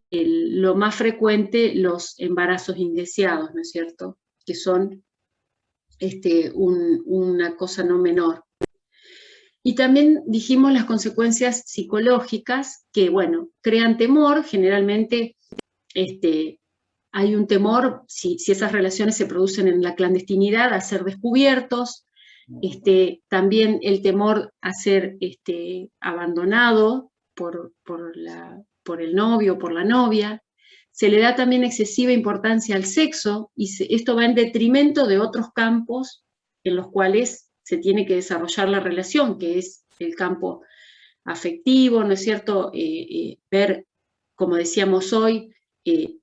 lo más frecuente, los embarazos indeseados, ¿no es cierto?, que son una cosa no menor. Y también dijimos las consecuencias psicológicas, que bueno, crean temor, generalmente hay un temor, si esas relaciones se producen en la clandestinidad, a ser descubiertos, también el temor a ser abandonado por el novio o por la novia. Se le da también excesiva importancia al sexo, y esto va en detrimento de otros campos en los cuales se tiene que desarrollar la relación, que es el campo afectivo, ¿no es cierto? Ver, como decíamos hoy,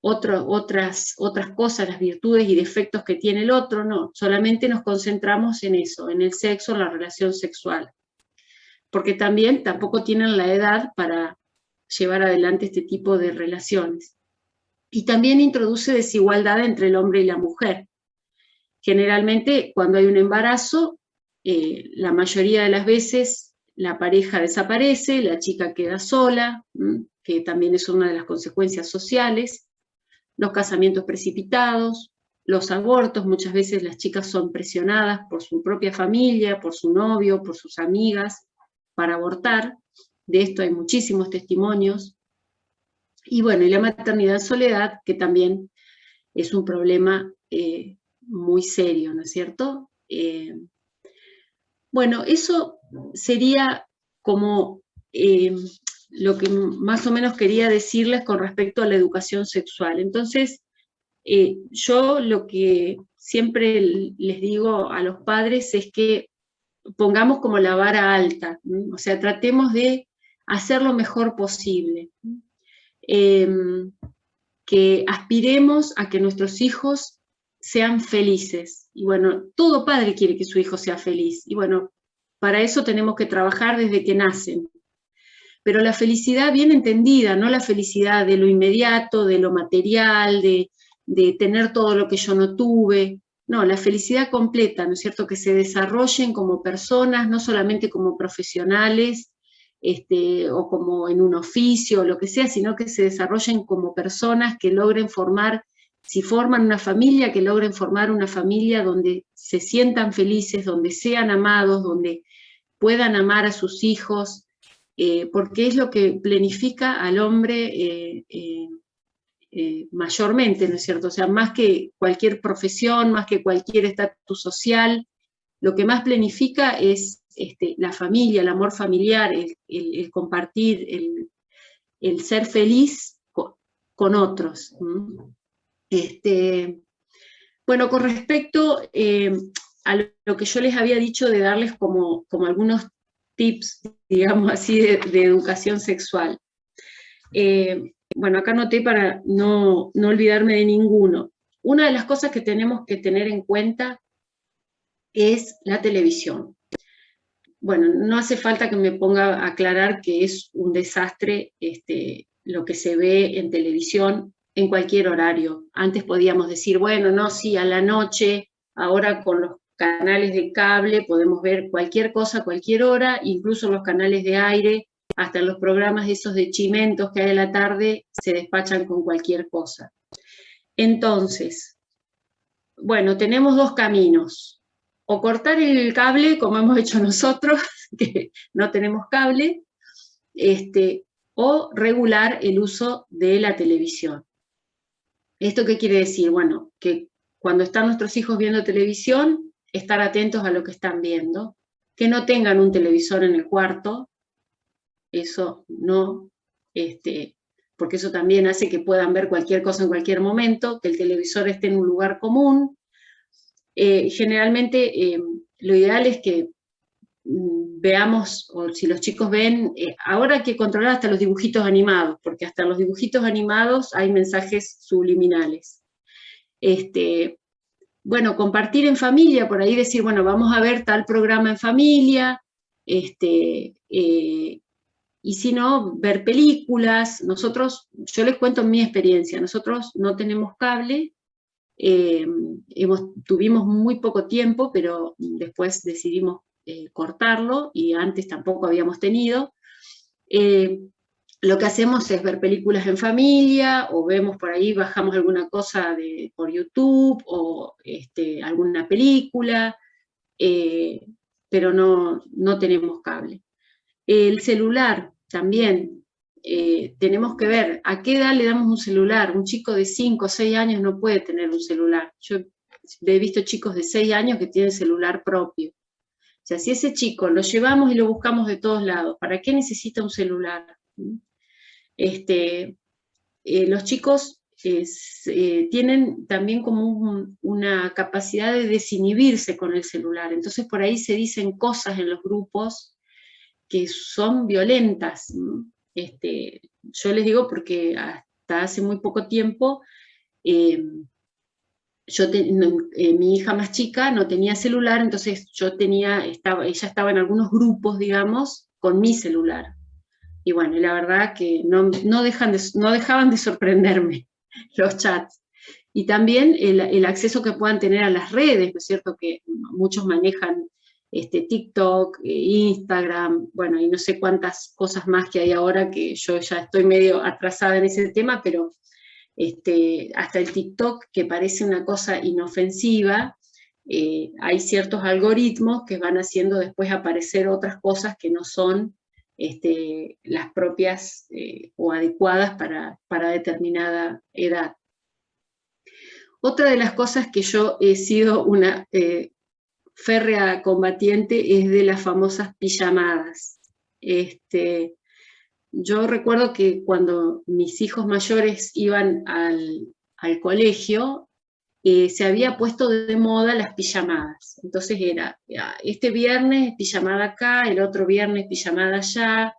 otras cosas, las virtudes y defectos que tiene el otro, no, solamente nos concentramos en eso, en el sexo, en la relación sexual. Porque también tampoco tienen la edad para llevar adelante este tipo de relaciones. Y también introduce desigualdad entre el hombre y la mujer. Generalmente, cuando hay un embarazo, la mayoría de las veces la pareja desaparece, la chica queda sola, que también es una de las consecuencias sociales, los casamientos precipitados, los abortos, muchas veces las chicas son presionadas por su propia familia, por su novio, por sus amigas, para abortar. De esto hay muchísimos testimonios. Y bueno, y la maternidad en soledad, que también es un problema muy serio, ¿no es cierto? Bueno, eso sería como lo que más o menos quería decirles con respecto a la educación sexual. Entonces, yo lo que siempre les digo a los padres es que pongamos como la vara alta, ¿no? O sea, tratemos de hacer lo mejor posible. Que aspiremos a que nuestros hijos sean felices. Y bueno, todo padre quiere que su hijo sea feliz. Y bueno, para eso tenemos que trabajar desde que nacen. Pero la felicidad bien entendida, no la felicidad de lo inmediato, de lo material, de tener todo lo que yo no tuve. No, la felicidad completa, ¿no es cierto? Que se desarrollen como personas, no solamente como profesionales, o como en un oficio o lo que sea, sino que se desarrollen como personas que logren formar, si forman una familia, que logren formar una familia donde se sientan felices, donde sean amados, donde puedan amar a sus hijos, porque es lo que planifica al hombre mayormente, ¿no es cierto? O sea, más que cualquier profesión, más que cualquier estatus social, lo que más planifica es la familia, el amor familiar, el compartir, el ser feliz con otros. Bueno, con respecto a lo que yo les había dicho de darles como algunos tips, digamos así, de educación sexual. Bueno, acá anoté para no olvidarme de ninguno. Una de las cosas que tenemos que tener en cuenta es la televisión. Bueno, no hace falta que me ponga a aclarar que es un desastre lo que se ve en televisión en cualquier horario. Antes podíamos decir, bueno, no, sí, a la noche, ahora con los canales de cable podemos ver cualquier cosa a cualquier hora, incluso los canales de aire, hasta en los programas esos de chimentos que hay a la tarde, se despachan con cualquier cosa. Entonces, bueno, tenemos dos caminos. O cortar el cable, como hemos hecho nosotros, que no tenemos cable, o regular el uso de la televisión. ¿Esto qué quiere decir? Bueno, que cuando están nuestros hijos viendo televisión, estar atentos a lo que están viendo, que no tengan un televisor en el cuarto, eso no, porque eso también hace que puedan ver cualquier cosa en cualquier momento, que el televisor esté en un lugar común. Generalmente lo ideal es que veamos, o si los chicos ven, ahora hay que controlar hasta los dibujitos animados, porque hasta en los dibujitos animados hay mensajes subliminales. Bueno, compartir en familia, por ahí decir, bueno, vamos a ver tal programa en familia, y si no, ver películas. Nosotros, yo les cuento mi experiencia, nosotros no tenemos cable, tuvimos muy poco tiempo, pero después decidimos cortarlo, y antes tampoco habíamos tenido. Lo que hacemos es ver películas en familia, o vemos por ahí, bajamos alguna cosa por YouTube, o alguna película, pero no tenemos cable. El celular también, tenemos que ver a qué edad le damos un celular. Un chico de 5 o 6 años no puede tener un celular. Yo he visto chicos de 6 años que tienen celular propio. O sea, si ese chico lo llevamos y lo buscamos de todos lados, ¿para qué necesita un celular? Los chicos tienen también como una capacidad de desinhibirse con el celular. Entonces por ahí se dicen cosas en los grupos que son violentas. Yo les digo porque hasta hasta hace muy poco tiempo, mi hija más chica no tenía celular, entonces ella estaba en algunos grupos, digamos, con mi celular. Y bueno, la verdad que no dejaban de sorprenderme los chats. Y también el acceso que puedan tener a las redes, ¿no es cierto? Que muchos manejan TikTok, Instagram, bueno, y no sé cuántas cosas más que hay ahora, que yo ya estoy medio atrasada en ese tema, pero hasta el TikTok, que parece una cosa inofensiva, hay ciertos algoritmos que van haciendo después aparecer otras cosas que no son las propias o adecuadas para determinada edad. Otra de las cosas que yo he sido una férrea combatiente es de las famosas pijamadas. Yo recuerdo que cuando mis hijos mayores iban al colegio, se había puesto de moda las pijamadas. Entonces era, este viernes pijamada acá, el otro viernes pijamada allá.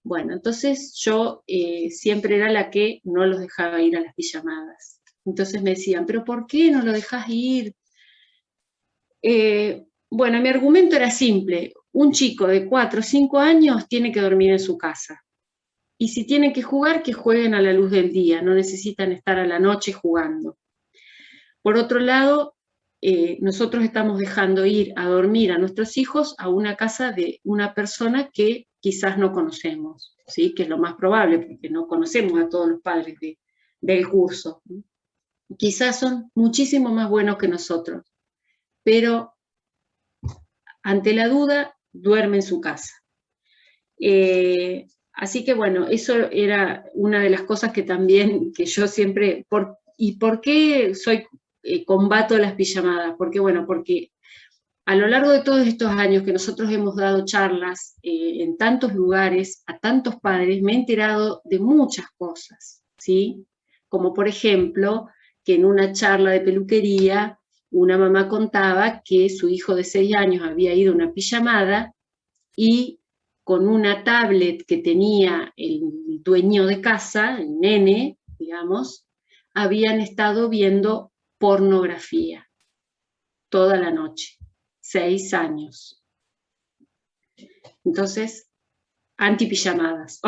Bueno, entonces yo siempre era la que no los dejaba ir a las pijamadas. Entonces me decían, ¿pero por qué no lo dejas ir? Bueno, mi argumento era simple. Un chico de 4 o 5 años tiene que dormir en su casa. Y si tienen que jugar, que jueguen a la luz del día, no necesitan estar a la noche jugando. Por otro lado, nosotros estamos dejando ir a dormir a nuestros hijos a una casa de una persona que quizás no conocemos, ¿sí? Que es lo más probable, porque no conocemos a todos los padres del curso. Quizás son muchísimo más buenos que nosotros, pero ante la duda, duerme en su casa. Así que bueno, eso era una de las cosas que también, que yo siempre, ¿y por qué combato las pijamadas? Porque bueno, porque a lo largo de todos estos años que nosotros hemos dado charlas en tantos lugares, a tantos padres, me he enterado de muchas cosas, ¿sí? Como por ejemplo, que en una charla de peluquería, una mamá contaba que su hijo de 6 años había ido a una pijamada y con una tablet que tenía el dueño de casa, el nene, digamos, habían estado viendo pornografía toda la noche, 6 años. Entonces, anti-pijamadas.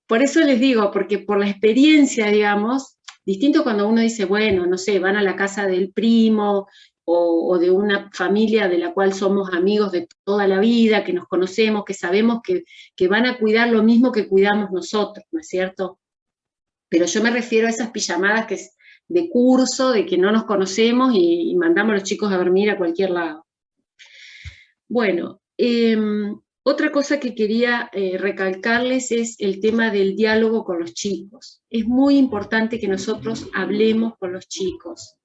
Por eso les digo, porque por la experiencia, digamos, distinto cuando uno dice, bueno, no sé, van a la casa del primo o de una familia de la cual somos amigos de toda la vida, que nos conocemos, que sabemos que van a cuidar lo mismo que cuidamos nosotros, ¿no es cierto? Pero yo me refiero a esas pijamadas que es de curso, de que no nos conocemos y mandamos a los chicos a dormir a cualquier lado. Bueno, otra cosa que quería recalcarles es el tema del diálogo con los chicos. Es muy importante que nosotros hablemos con los chicos.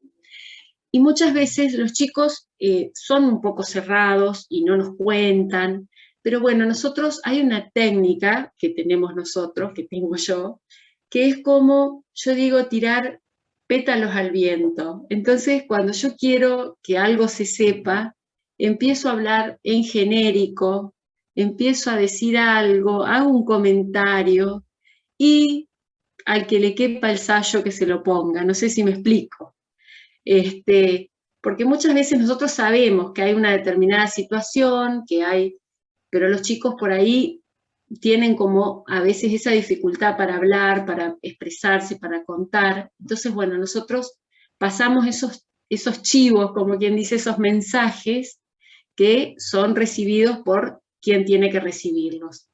Y muchas veces los chicos son un poco cerrados y no nos cuentan, pero bueno, nosotros, hay una técnica que tenemos nosotros, que tengo yo, que es como, yo digo, tirar pétalos al viento. Entonces, cuando yo quiero que algo se sepa, empiezo a hablar en genérico, empiezo a decir algo, hago un comentario, y al que le quepa el sayo que se lo ponga. No sé si me explico. Porque muchas veces nosotros sabemos que hay una determinada situación, pero los chicos por ahí tienen como a veces esa dificultad para hablar, para expresarse, para contar. Entonces, bueno, nosotros pasamos esos chivos, como quien dice, esos mensajes que son recibidos por quien tiene que recibirlos.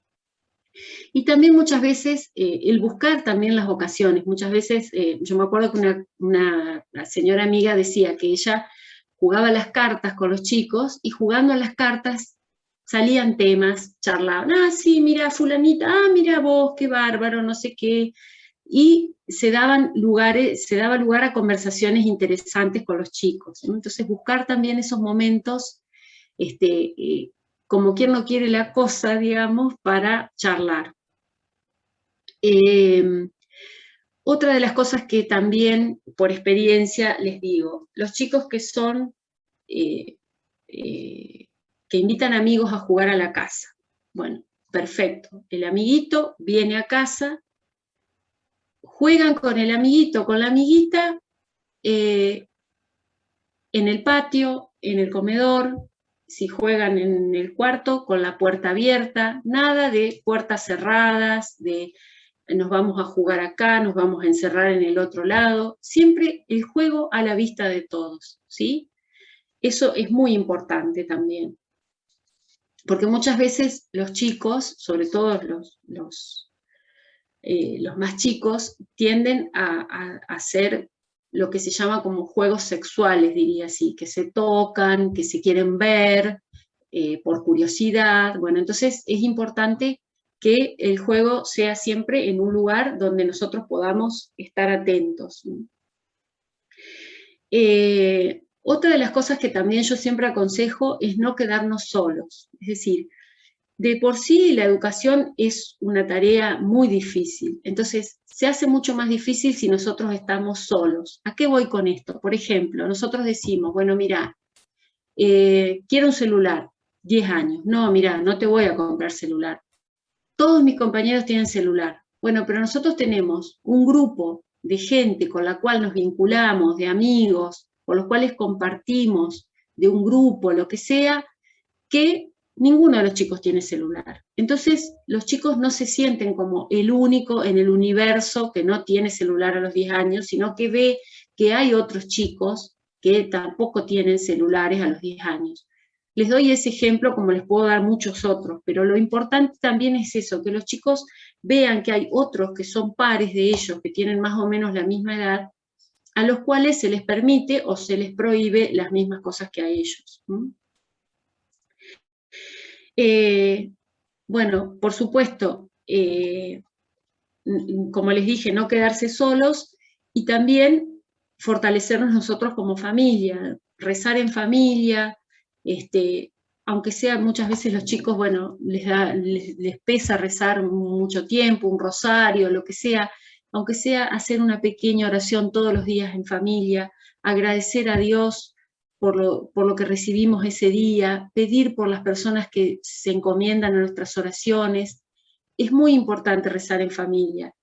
Y también muchas veces el buscar también las ocasiones. Muchas veces, yo me acuerdo que una señora amiga decía que ella jugaba las cartas con los chicos y jugando a las cartas salían temas, charlaban, sí, mira fulanita, mira vos, qué bárbaro, no sé qué, y se daba lugar a conversaciones interesantes con los chicos, ¿no? Entonces buscar también esos momentos, como quien no quiere la cosa, digamos, para charlar. Otra de las cosas que también, por experiencia, les digo, los chicos que son que invitan amigos a jugar a la casa. Bueno, perfecto. El amiguito viene a casa juegan con el amiguito, con la amiguita, en el patio, en el comedor, si juegan en el cuarto, con la puerta abierta, nada de puertas cerradas, de nos vamos a jugar acá, nos vamos a encerrar en el otro lado, siempre el juego a la vista de todos, ¿sí? Eso es muy importante también, porque muchas veces los chicos, sobre todo los más chicos, tienden a hacer lo que se llama como juegos sexuales, diría así, que se tocan, que se quieren ver, por curiosidad. Bueno, entonces es importante que el juego sea siempre en un lugar donde nosotros podamos estar atentos. Otra de las cosas que también yo siempre aconsejo es no quedarnos solos. Es decir, de por sí la educación es una tarea muy difícil, entonces se hace mucho más difícil si nosotros estamos solos. ¿A qué voy con esto? Por ejemplo, nosotros decimos, bueno, mira, quiero un celular, 10 años. No, mira, no te voy a comprar celular. Todos mis compañeros tienen celular. Bueno, pero nosotros tenemos un grupo de gente con la cual nos vinculamos, de amigos, con los cuales compartimos, de un grupo, lo que sea, que ninguno de los chicos tiene celular. Entonces, los chicos no se sienten como el único en el universo que no tiene celular a los 10 años, sino que ve que hay otros chicos que tampoco tienen celulares a los 10 años. Les doy ese ejemplo como les puedo dar muchos otros, pero lo importante también es eso, que los chicos vean que hay otros que son pares de ellos, que tienen más o menos la misma edad, a los cuales se les permite o se les prohíbe las mismas cosas que a ellos. Bueno, por supuesto, como les dije, no quedarse solos y también fortalecernos nosotros como familia, rezar en familia, aunque sea muchas veces los chicos, bueno, les pesa rezar mucho tiempo, un rosario, lo que sea, aunque sea hacer una pequeña oración todos los días en familia, agradecer a Dios por lo que recibimos ese día, pedir por las personas que se encomiendan a nuestras oraciones. Es muy importante rezar en familia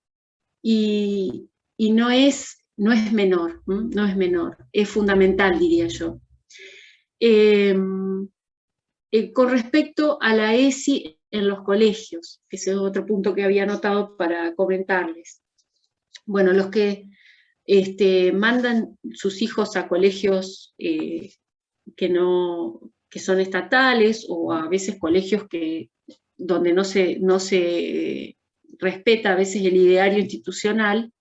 y no es menor, no es menor, es fundamental, diría yo. Con respecto a la ESI en los colegios, que ese es otro punto que había anotado para comentarles. Bueno, los que mandan sus hijos a colegios que son estatales, o a veces colegios donde no se respeta a veces el ideario institucional,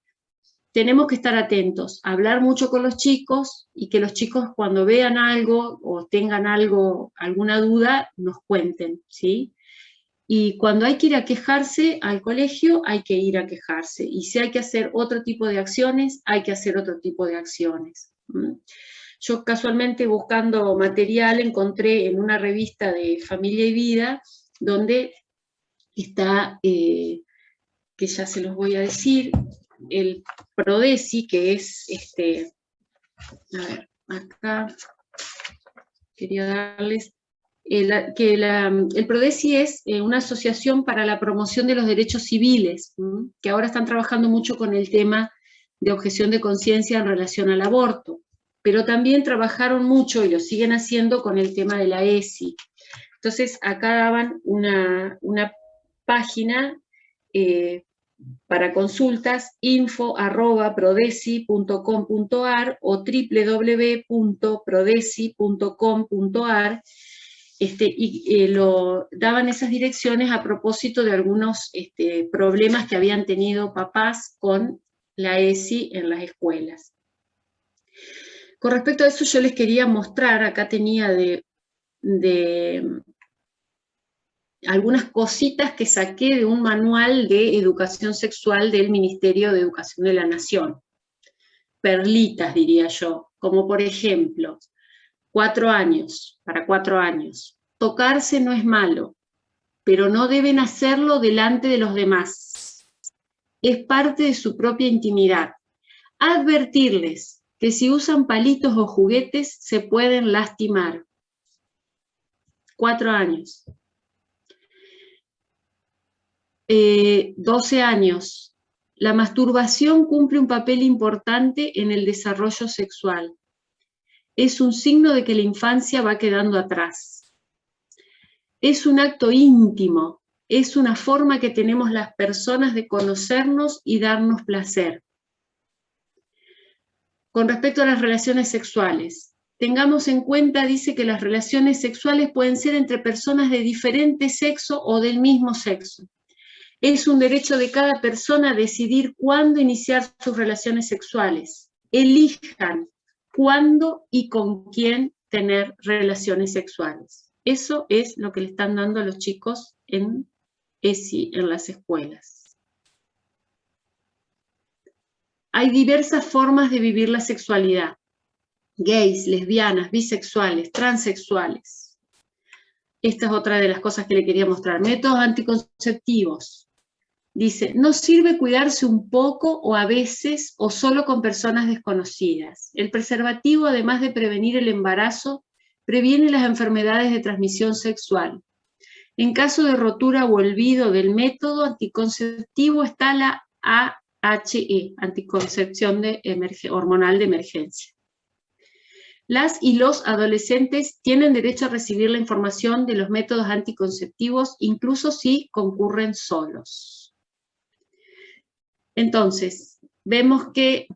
tenemos que estar atentos, hablar mucho con los chicos, y que los chicos cuando vean algo o tengan alguna duda, nos cuenten, ¿sí? Y cuando hay que ir a quejarse al colegio, hay que ir a quejarse. Y si hay que hacer otro tipo de acciones, hay que hacer otro tipo de acciones. Yo casualmente buscando material encontré en una revista de Familia y Vida, donde está, que ya se los voy a decir, el Prodeci, que es, a ver, acá quería darles, el Prodeci es una asociación para la promoción de los derechos civiles, que ahora están trabajando mucho con el tema de objeción de conciencia en relación al aborto, pero también trabajaron mucho, y lo siguen haciendo, con el tema de la ESI. Entonces, acá daban una página para consultas, info@prodeci.com.ar o www.prodeci.com.ar, daban esas direcciones a propósito de algunos problemas que habían tenido papás con la ESI en las escuelas. Con respecto a eso, yo les quería mostrar, acá tenía de algunas cositas que saqué de un manual de educación sexual del Ministerio de Educación de la Nación. Perlitas, diría yo, como por ejemplo, 4 años, para 4 años. Tocarse no es malo, pero no deben hacerlo delante de los demás. Es parte de su propia intimidad. Advertirles que si usan palitos o juguetes se pueden lastimar. 4 años. 12 años. la masturbación cumple un papel importante en el desarrollo sexual. Es un signo de que la infancia va quedando atrás. Es un acto íntimo, es una forma que tenemos las personas de conocernos y darnos placer. Con respecto a las relaciones sexuales, tengamos en cuenta, dice que las relaciones sexuales pueden ser entre personas de diferente sexo o del mismo sexo. Es un derecho de cada persona decidir cuándo iniciar sus relaciones sexuales. Elijan cuándo y con quién tener relaciones sexuales. Eso es lo que le están dando a los chicos en ESI, en las escuelas. Hay diversas formas de vivir la sexualidad. Gays, lesbianas, bisexuales, transexuales. Esta es otra de las cosas que le quería mostrar. Métodos anticonceptivos. Dice, no sirve cuidarse un poco o a veces o solo con personas desconocidas. El preservativo, además de prevenir el embarazo, previene las enfermedades de transmisión sexual. En caso de rotura o olvido del método anticonceptivo está la AHE, anticoncepción hormonal de emergencia. Las y los adolescentes tienen derecho a recibir la información de los métodos anticonceptivos, incluso si concurren solos. Entonces, vemos que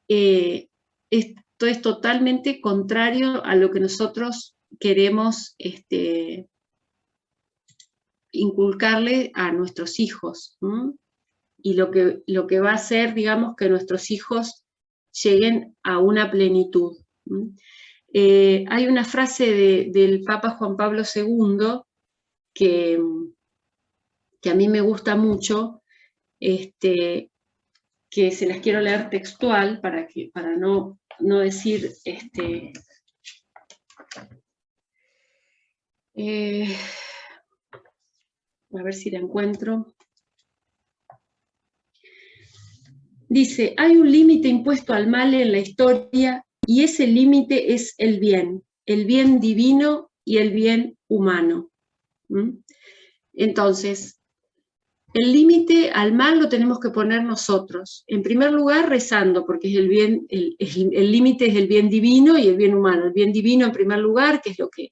esto es totalmente contrario a lo que nosotros queremos inculcarle a nuestros hijos, ¿m? Y lo que va a hacer, digamos, que nuestros hijos lleguen a una plenitud. Hay una frase del Papa Juan Pablo II que a mí me gusta mucho, que se las quiero leer textual para no decir a ver si la encuentro. Dice, hay un límite impuesto al mal en la historia y ese límite es el bien divino y el bien humano. Entonces, el límite al mal lo tenemos que poner nosotros. En primer lugar, rezando, porque es el límite es el bien divino y el bien humano. El bien divino, en primer lugar, que es lo que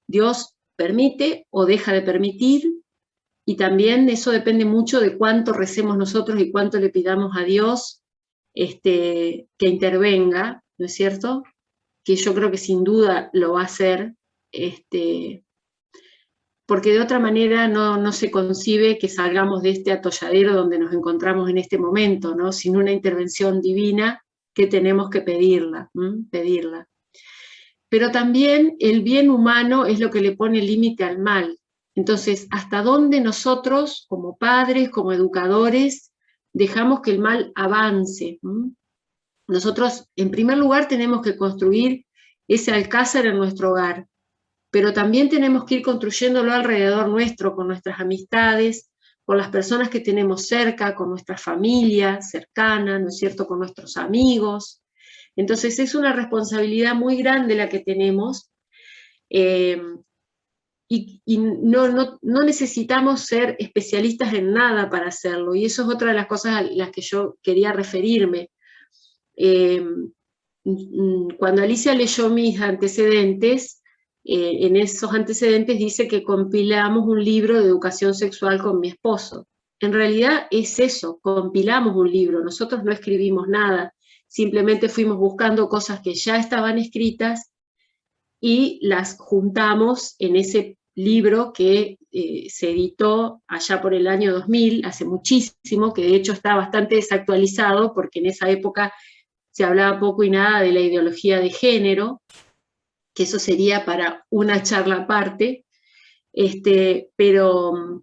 Dios permite o deja de permitir, y también eso depende mucho de cuánto recemos nosotros y cuánto le pidamos a Dios que intervenga, ¿no es cierto? Que yo creo que sin duda lo va a hacer, porque de otra manera no se concibe que salgamos de este atolladero donde nos encontramos en este momento, ¿no? Sin una intervención divina que tenemos que pedirla. Pero también el bien humano es lo que le pone límite al mal. Entonces, ¿hasta dónde nosotros, como padres, como educadores, dejamos que el mal avance? Nosotros, en primer lugar, tenemos que construir ese alcázar en nuestro hogar, pero también tenemos que ir construyéndolo alrededor nuestro, con nuestras amistades, con las personas que tenemos cerca, con nuestra familia cercana, ¿no es cierto?, con nuestros amigos. Entonces es una responsabilidad muy grande la que tenemos, y no necesitamos ser especialistas en nada para hacerlo, y eso es otra de las cosas a las que yo quería referirme. Cuando Alicia leyó mis antecedentes, en esos antecedentes dice que compilamos un libro de educación sexual con mi esposo. En realidad es eso, compilamos un libro, nosotros no escribimos nada, simplemente fuimos buscando cosas que ya estaban escritas y las juntamos en ese libro que se editó allá por el año 2000, hace muchísimo, que de hecho está bastante desactualizado porque en esa época se hablaba poco y nada de la ideología de género, que eso sería para una charla aparte, pero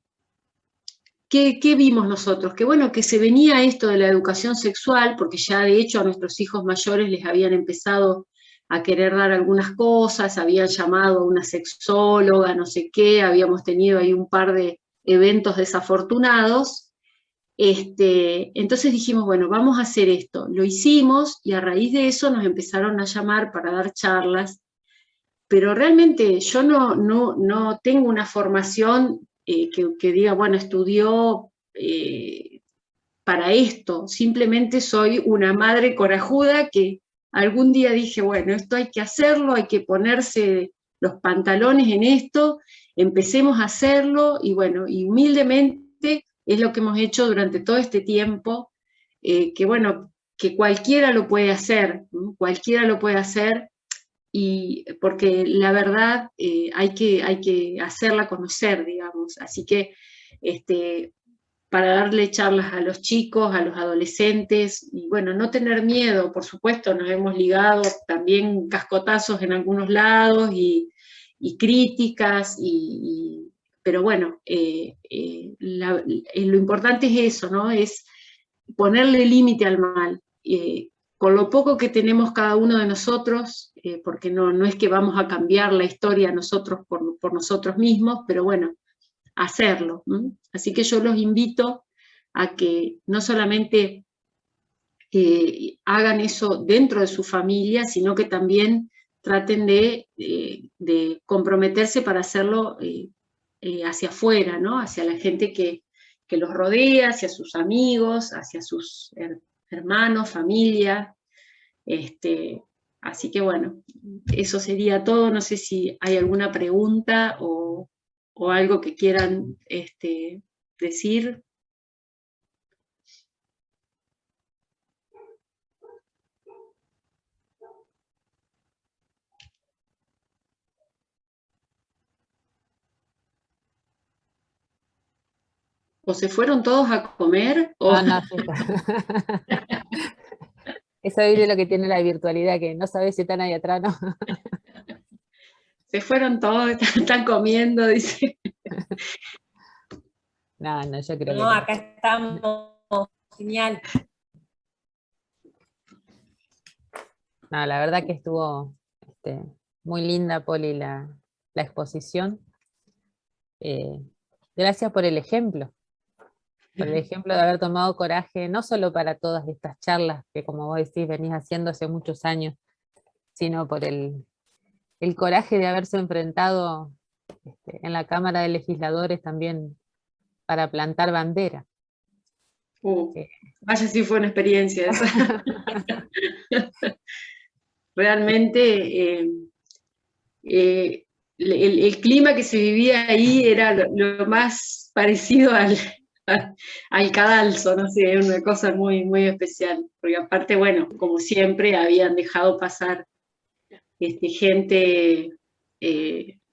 ¿qué vimos nosotros? Que bueno, que se venía esto de la educación sexual, porque ya de hecho a nuestros hijos mayores les habían empezado a querer dar algunas cosas, habían llamado a una sexóloga, no sé qué, habíamos tenido ahí un par de eventos desafortunados. Entonces dijimos, bueno, vamos a hacer esto. Lo hicimos y a raíz de eso nos empezaron a llamar para dar charlas, pero realmente yo no tengo una formación que diga, bueno, estudió para esto, simplemente soy una madre corajuda que algún día dije, bueno, esto hay que hacerlo, hay que ponerse los pantalones en esto, empecemos a hacerlo, y bueno, y humildemente es lo que hemos hecho durante todo este tiempo, que bueno, que cualquiera lo puede hacer, ¿no? Cualquiera lo puede hacer, y porque la verdad hay que hacerla conocer, digamos, así que para darle charlas a los chicos, a los adolescentes, y bueno, no tener miedo, por supuesto, nos hemos ligado también cascotazos en algunos lados, y críticas, pero bueno, lo importante es eso, ¿no? Es ponerle límite al mal, con lo poco que tenemos cada uno de nosotros, porque no es que vamos a cambiar la historia nosotros por nosotros mismos, pero bueno, hacerlo. Así que yo los invito a que no solamente hagan eso dentro de su familia, sino que también traten de comprometerse para hacerlo hacia afuera, ¿no? Hacia la gente que los rodea, hacia sus amigos, hacia sus hermanos, familia. Así que bueno, eso sería todo. No sé si hay alguna pregunta o algo que quieran decir. ¿O se fueron todos a comer? O... No, sí. Eso es de lo que tiene la virtualidad, que no sabes si están ahí atrás, ¿no? Se fueron todos, están comiendo, dice. No, yo creo que No, acá estamos, genial. No, la verdad que estuvo muy linda, Poli, la exposición. Gracias por el ejemplo de haber tomado coraje, no solo para todas estas charlas que, como vos decís, venís haciendo hace muchos años, sino por el coraje de haberse enfrentado en la Cámara de Legisladores también para plantar bandera. Vaya, sí fue una experiencia esa. Realmente el clima que se vivía ahí era lo más parecido al cadalso, no sé, una cosa muy, muy especial, porque aparte, bueno, como siempre, habían dejado pasar gente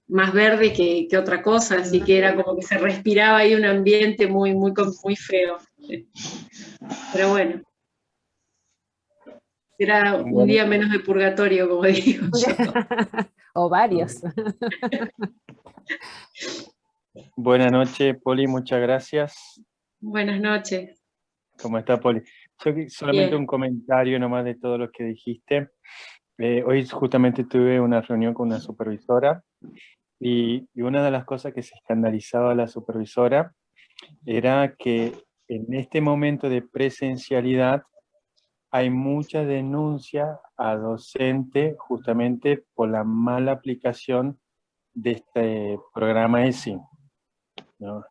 más verde que otra cosa, así que era como que se respiraba ahí un ambiente muy, muy, muy feo. Pero bueno, era un día menos de purgatorio, como digo yo. O varios. Buenas noches, Poli, muchas gracias. Buenas noches. ¿Cómo está, Poli? Solamente Bien. un comentario nomás de todo lo que dijiste. Hoy justamente tuve una reunión con una supervisora y una de las cosas que se escandalizaba a la supervisora era que en este momento de presencialidad hay mucha denuncia a docente justamente por la mala aplicación de este programa ESI, ¿no?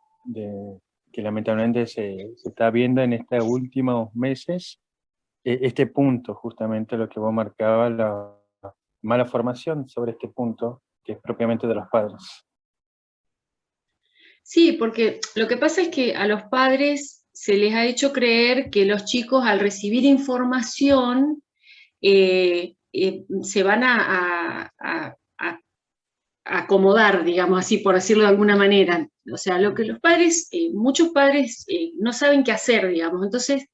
Que lamentablemente se está viendo en estos últimos meses, este punto, justamente lo que vos marcabas, la mala formación sobre este punto, que es propiamente de los padres. Sí, porque lo que pasa es que a los padres se les ha hecho creer que los chicos al recibir información se van a acomodar, digamos así, por decirlo de alguna manera. O sea, lo que los padres, muchos padres no saben qué hacer, digamos. Entonces,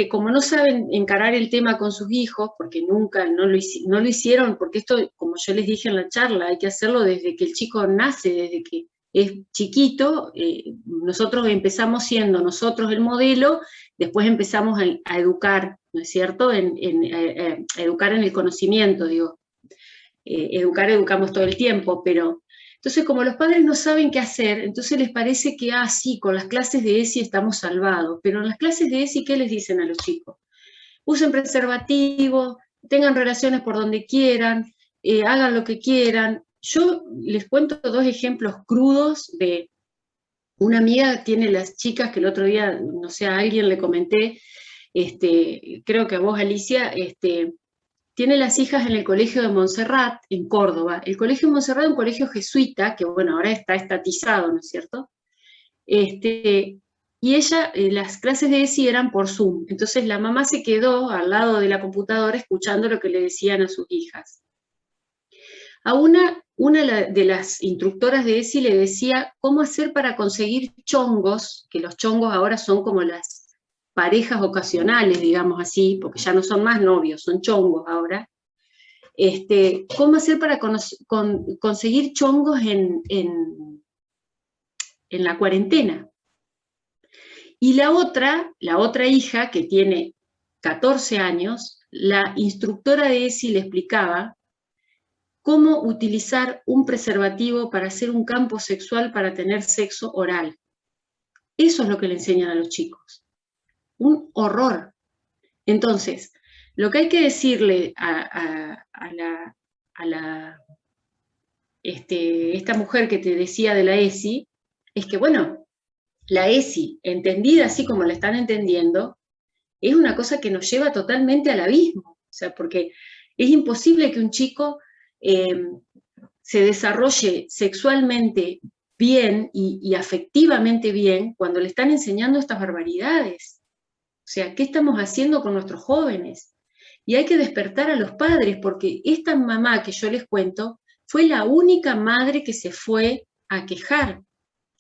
como no saben encarar el tema con sus hijos, porque nunca no lo hicieron, porque esto, como yo les dije en la charla, hay que hacerlo desde que el chico nace, desde que es chiquito. Nosotros empezamos siendo nosotros el modelo, después empezamos a educar, ¿no es cierto? A educar en el conocimiento, digo. Educamos todo el tiempo, pero entonces como los padres no saben qué hacer, entonces les parece que, sí, con las clases de ESI estamos salvados, pero en las clases de ESI, ¿qué les dicen a los chicos? Usen preservativo, tengan relaciones por donde quieran, hagan lo que quieran. Yo les cuento dos ejemplos crudos de una amiga tiene las chicas que el otro día, no sé, a alguien le comenté, creo que a vos, Alicia, tiene las hijas en el colegio de Montserrat, en Córdoba. El colegio de Montserrat es un colegio jesuita, que bueno, ahora está estatizado, ¿no es cierto? Y ella, las clases de ESI eran por Zoom, entonces la mamá se quedó al lado de la computadora escuchando lo que le decían a sus hijas. A una de las instructoras de ESI le decía cómo hacer para conseguir chongos, que los chongos ahora son como las parejas ocasionales, digamos así, porque ya no son más novios, son chongos ahora. Cómo hacer para conseguir chongos en la cuarentena. Y la otra hija, que tiene 14 años, la instructora de ESI le explicaba cómo utilizar un preservativo para hacer un campo sexual para tener sexo oral. Eso es lo que le enseñan a los chicos. Un horror. Entonces, lo que hay que decirle a esta mujer que te decía de la ESI, es que, bueno, la ESI, entendida así como la están entendiendo, es una cosa que nos lleva totalmente al abismo. O sea, porque es imposible que un chico se desarrolle sexualmente bien y afectivamente bien cuando le están enseñando estas barbaridades. O sea, ¿qué estamos haciendo con nuestros jóvenes? Y hay que despertar a los padres, porque esta mamá que yo les cuento fue la única madre que se fue a quejar.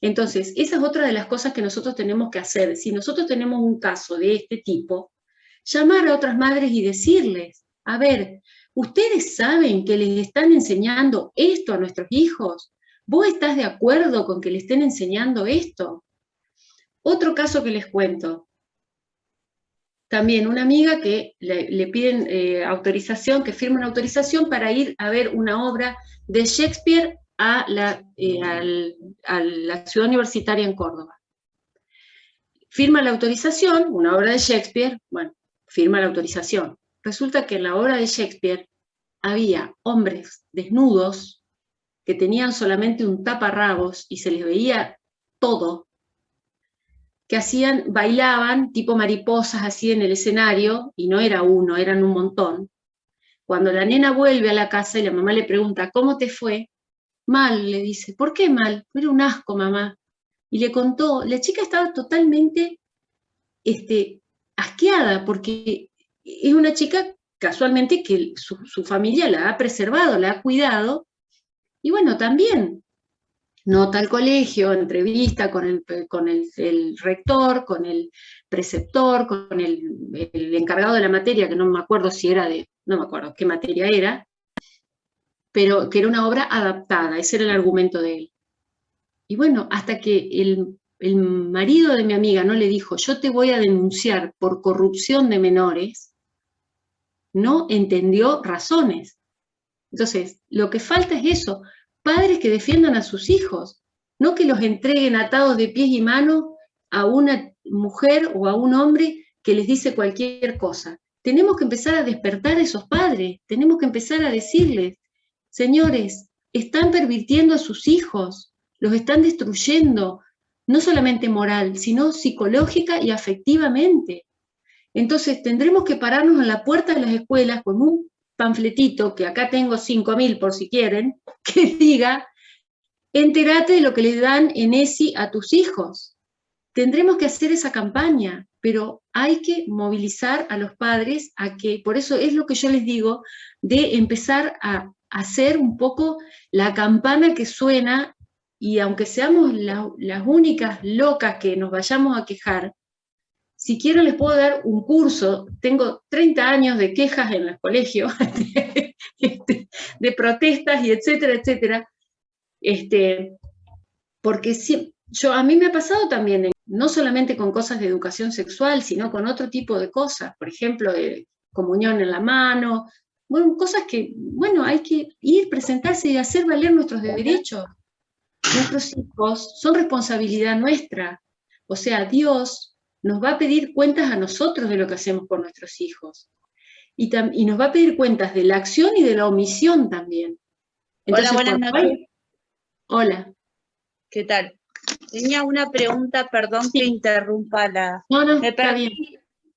Entonces, esa es otra de las cosas que nosotros tenemos que hacer. Si nosotros tenemos un caso de este tipo, llamar a otras madres y decirles, a ver, ¿ustedes saben que les están enseñando esto a nuestros hijos? ¿Vos estás de acuerdo con que le estén enseñando esto? Otro caso que les cuento. También una amiga que le piden autorización, que firme una autorización para ir a ver una obra de Shakespeare a la Ciudad Universitaria en Córdoba. Firma la autorización, una obra de Shakespeare, bueno, firma la autorización. Resulta que en la obra de Shakespeare había hombres desnudos que tenían solamente un taparrabos y se les veía todo, que bailaban tipo mariposas así en el escenario, y no era uno, eran un montón. Cuando la nena vuelve a la casa y la mamá le pregunta, ¿cómo te fue? Mal, le dice. ¿Por qué mal? Era un asco, mamá. Y le contó, la chica estaba totalmente asqueada, porque es una chica casualmente que su familia la ha preservado, la ha cuidado, y bueno, también nota al colegio, entrevista con el rector, con el preceptor, con el encargado de la materia, que no me acuerdo si era no me acuerdo qué materia era, pero que era una obra adaptada, ese era el argumento de él. Y bueno, hasta que el marido de mi amiga no le dijo, yo te voy a denunciar por corrupción de menores, no entendió razones. Entonces, lo que falta es eso, padres que defiendan a sus hijos, no que los entreguen atados de pies y manos a una mujer o a un hombre que les dice cualquier cosa. Tenemos que empezar a despertar a esos padres, tenemos que empezar a decirles, señores, están pervirtiendo a sus hijos, los están destruyendo, no solamente moral, sino psicológica y afectivamente. Entonces tendremos que pararnos en la puerta de las escuelas con un panfletito, que acá tengo 5.000 por si quieren, que diga, entérate de lo que le dan en ESI a tus hijos. Tendremos que hacer esa campaña, pero hay que movilizar a los padres a que, por eso es lo que yo les digo, de empezar a hacer un poco la campana que suena, y aunque seamos las únicas locas que nos vayamos a quejar, si quiero les puedo dar un curso, tengo 30 años de quejas en los colegios, de protestas y etcétera, etcétera, porque a mí me ha pasado también, no solamente con cosas de educación sexual, sino con otro tipo de cosas, por ejemplo, de comunión en la mano, bueno, cosas que, bueno, hay que ir, presentarse y hacer valer nuestros derechos. Nuestros hijos son responsabilidad nuestra, o sea, Dios nos va a pedir cuentas a nosotros de lo que hacemos por nuestros hijos. Y nos va a pedir cuentas de la acción y de la omisión también. Entonces, hola, buenas noches. Hola. ¿Qué tal? Tenía una pregunta, perdón que interrumpa No, Me está bien.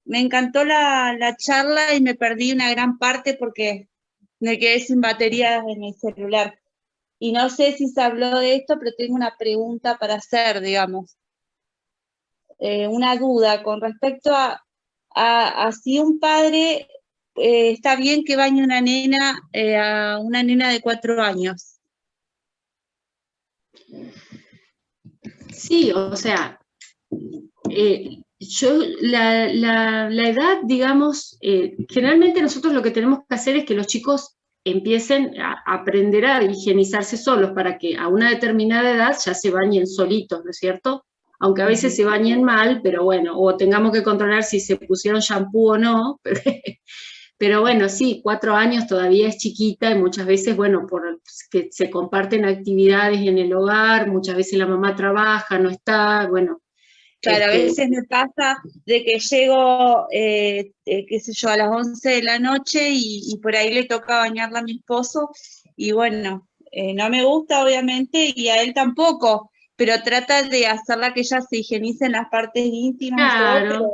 Me encantó la charla y me perdí una gran parte porque me quedé sin batería en el celular. Y no sé si se habló de esto, pero tengo una pregunta para hacer, digamos. Una duda con respecto a si un padre está bien que bañe a una nena de 4 años. Sí, o sea, la edad, digamos, generalmente nosotros lo que tenemos que hacer es que los chicos empiecen a aprender a higienizarse solos para que a una determinada edad ya se bañen solitos, ¿no es cierto? Aunque a veces se bañen mal, pero bueno, o tengamos que controlar si se pusieron shampoo o no, pero bueno, sí, 4 años todavía es chiquita y muchas veces, bueno, que se comparten actividades en el hogar, muchas veces la mamá trabaja, no está, bueno. Claro, a veces me pasa de que llego, qué sé yo, a las 11 de la noche y por ahí le toca bañarla a mi esposo y bueno, no me gusta obviamente y a él tampoco, pero trata de hacerla que ella se higienice en las partes íntimas y todo, pero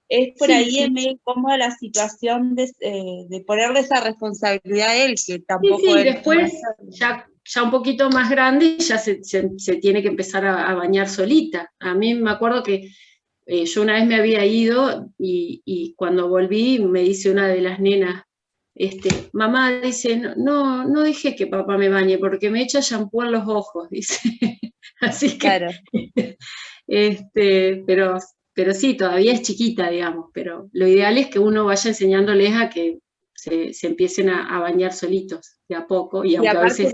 es por ahí es medio incómoda la situación de ponerle esa responsabilidad a él, que tampoco él después ya un poquito más grande ya se tiene que empezar a bañar solita. A mí me acuerdo que yo una vez me había ido y cuando volví me dice una de las nenas, mamá, dice, no dejé que papá me bañe porque me echa shampoo en los ojos, dice. Así que, claro. pero sí, todavía es chiquita, digamos, pero lo ideal es que uno vaya enseñándoles a que se empiecen a bañar solitos, de a poco, y aunque aparte a veces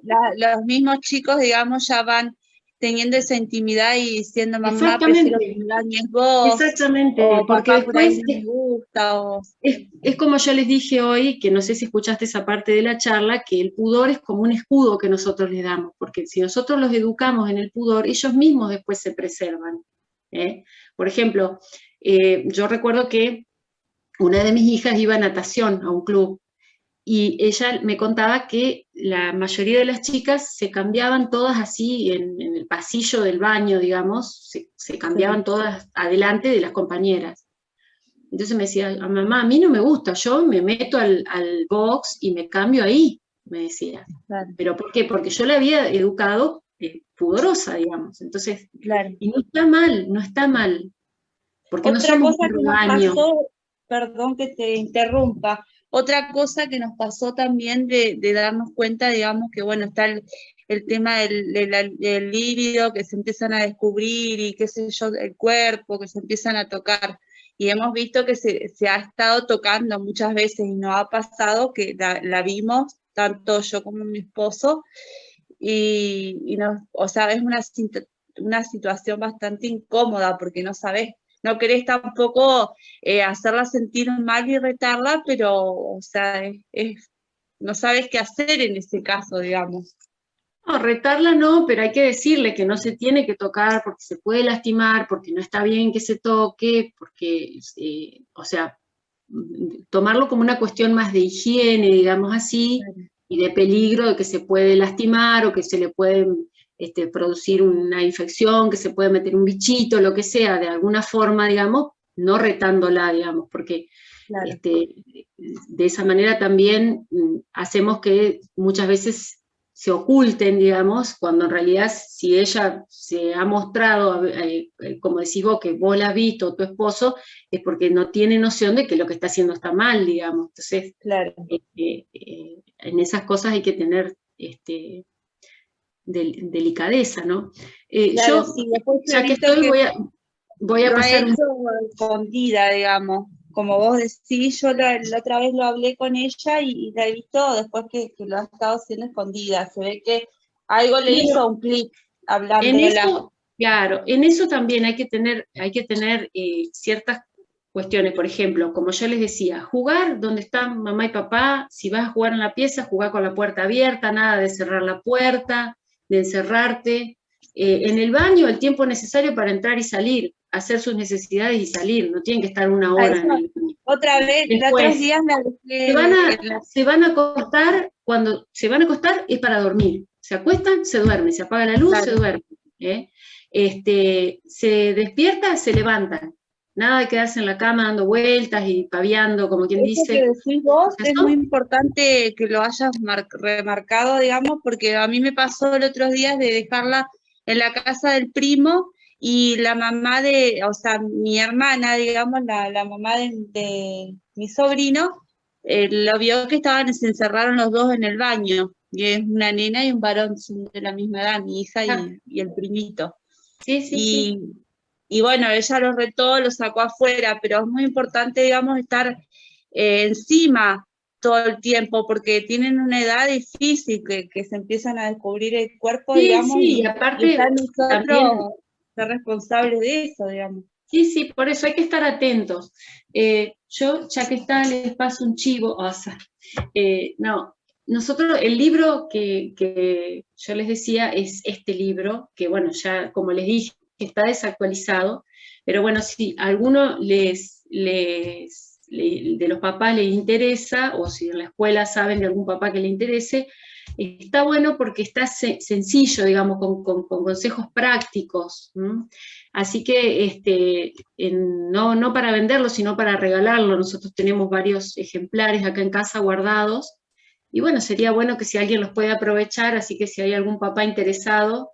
los mismos chicos, digamos, ya van teniendo esa intimidad y diciendo, mamá, prefiero que me bañes vos, exactamente, o porque papá por ahí después no me gusta, o... es como yo les dije hoy, que no sé si escuchaste esa parte de la charla, que el pudor es como un escudo que nosotros les damos, porque si nosotros los educamos en el pudor, ellos mismos después se preservan. Por ejemplo, yo recuerdo que una de mis hijas iba a natación a un club, y ella me contaba que la mayoría de las chicas se cambiaban todas así en el pasillo del baño, digamos, se cambiaban todas adelante de las compañeras. Entonces me decía, mamá, a mí no me gusta, yo me meto al box y me cambio ahí, me decía. Claro. ¿Pero por qué? Porque yo la había educado pudorosa, digamos. Entonces, claro. Y no está mal, porque Otra no somos cosa un que nos rebaño. pasó, perdón que te interrumpa, otra cosa que nos pasó también de darnos cuenta, digamos, que bueno, está el tema del líbido, que se empiezan a descubrir y qué sé yo, el cuerpo, que se empiezan a tocar. Y hemos visto que se ha estado tocando muchas veces y nos ha pasado que la vimos, tanto yo como mi esposo, o sea, es una situación bastante incómoda porque no sabes, no querés tampoco hacerla sentir mal y retarla, pero, o sea, no sabes qué hacer en ese caso, digamos. No, retarla no, pero hay que decirle que no se tiene que tocar porque se puede lastimar, porque no está bien que se toque, porque, o sea, tomarlo como una cuestión más de higiene, digamos así, y de peligro de que se puede lastimar o que se le puede producir una infección, que se puede meter un bichito, lo que sea, de alguna forma, digamos, no retándola, digamos, porque de esa manera también hacemos que muchas veces se oculten, digamos, cuando en realidad si ella se ha mostrado, como decís vos, que vos la has visto, tu esposo, es porque no tiene noción de que lo que está haciendo está mal, digamos. Entonces, en esas cosas hay que tener delicadeza, ¿no? Claro, Yo, sí, después ya que estoy, voy a pasar un... escondida, digamos. Como vos decís, yo la otra vez lo hablé con ella y la he visto después que lo ha estado haciendo escondida. Se ve que algo le hizo un clic hablándola. Claro, en eso también hay que tener ciertas cuestiones. Por ejemplo, como yo les decía, jugar donde están mamá y papá. Si vas a jugar en la pieza, jugar con la puerta abierta, nada de cerrar la puerta, de encerrarte. En el baño, el tiempo necesario para entrar y salir, hacer sus necesidades y salir, no tienen que estar una hora en el baño. Otra vez, otros días se van a acostar, cuando se van a acostar es para dormir. Se acuestan, se duermen, se apaga la luz, se duermen. se despierta, se levantan. Nada de quedarse en la cama dando vueltas y paviando, como quien Eso dice. que decís vos es ¿Eso? muy importante que lo hayas remarcado, digamos, porque a mí me pasó los otros días de dejarla en la casa del primo y la mamá o sea, mi hermana, digamos, la mamá de mi sobrino, lo vio que se encerraron los dos en el baño, y es una nena y un varón, son de la misma edad, mi hija y el primito. Sí, sí, sí. Y bueno, ella los retó, los sacó afuera, pero es muy importante, digamos, estar encima todo el tiempo, porque tienen una edad difícil, que se empiezan a descubrir el cuerpo, Sí, digamos, sí, y y aparte estar nosotros también, ser responsables de eso, digamos. sí, sí, por eso hay que estar atentos. Yo, ya que está, les paso un chivo, o sea, no, nosotros, el libro que yo les decía es este libro, que bueno, ya como les dije, está desactualizado, pero bueno, si a alguno de los papás les interesa, o si en la escuela saben de algún papá que le interese, está bueno porque está sencillo, digamos, con consejos prácticos. Así que no para venderlo, sino para regalarlo. Nosotros tenemos varios ejemplares acá en casa guardados, y bueno, sería bueno que si alguien los puede aprovechar, así que si hay algún papá interesado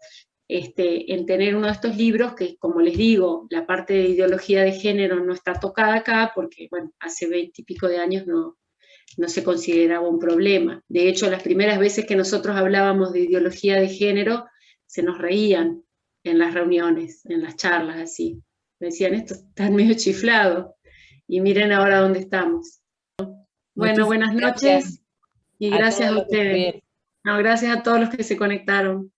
en tener uno de estos libros, que como les digo, la parte de ideología de género no está tocada acá, porque bueno, hace 20 y pico de años no se consideraba un problema. De hecho, las primeras veces que nosotros hablábamos de ideología de género, se nos reían en las reuniones, en las charlas, así. Me decían, esto está medio chiflado, y miren ahora dónde estamos. Bueno, Muchísimas buenas gracias noches, y a gracias todos a los que ustedes. estuvieron. No, gracias a todos los que se conectaron.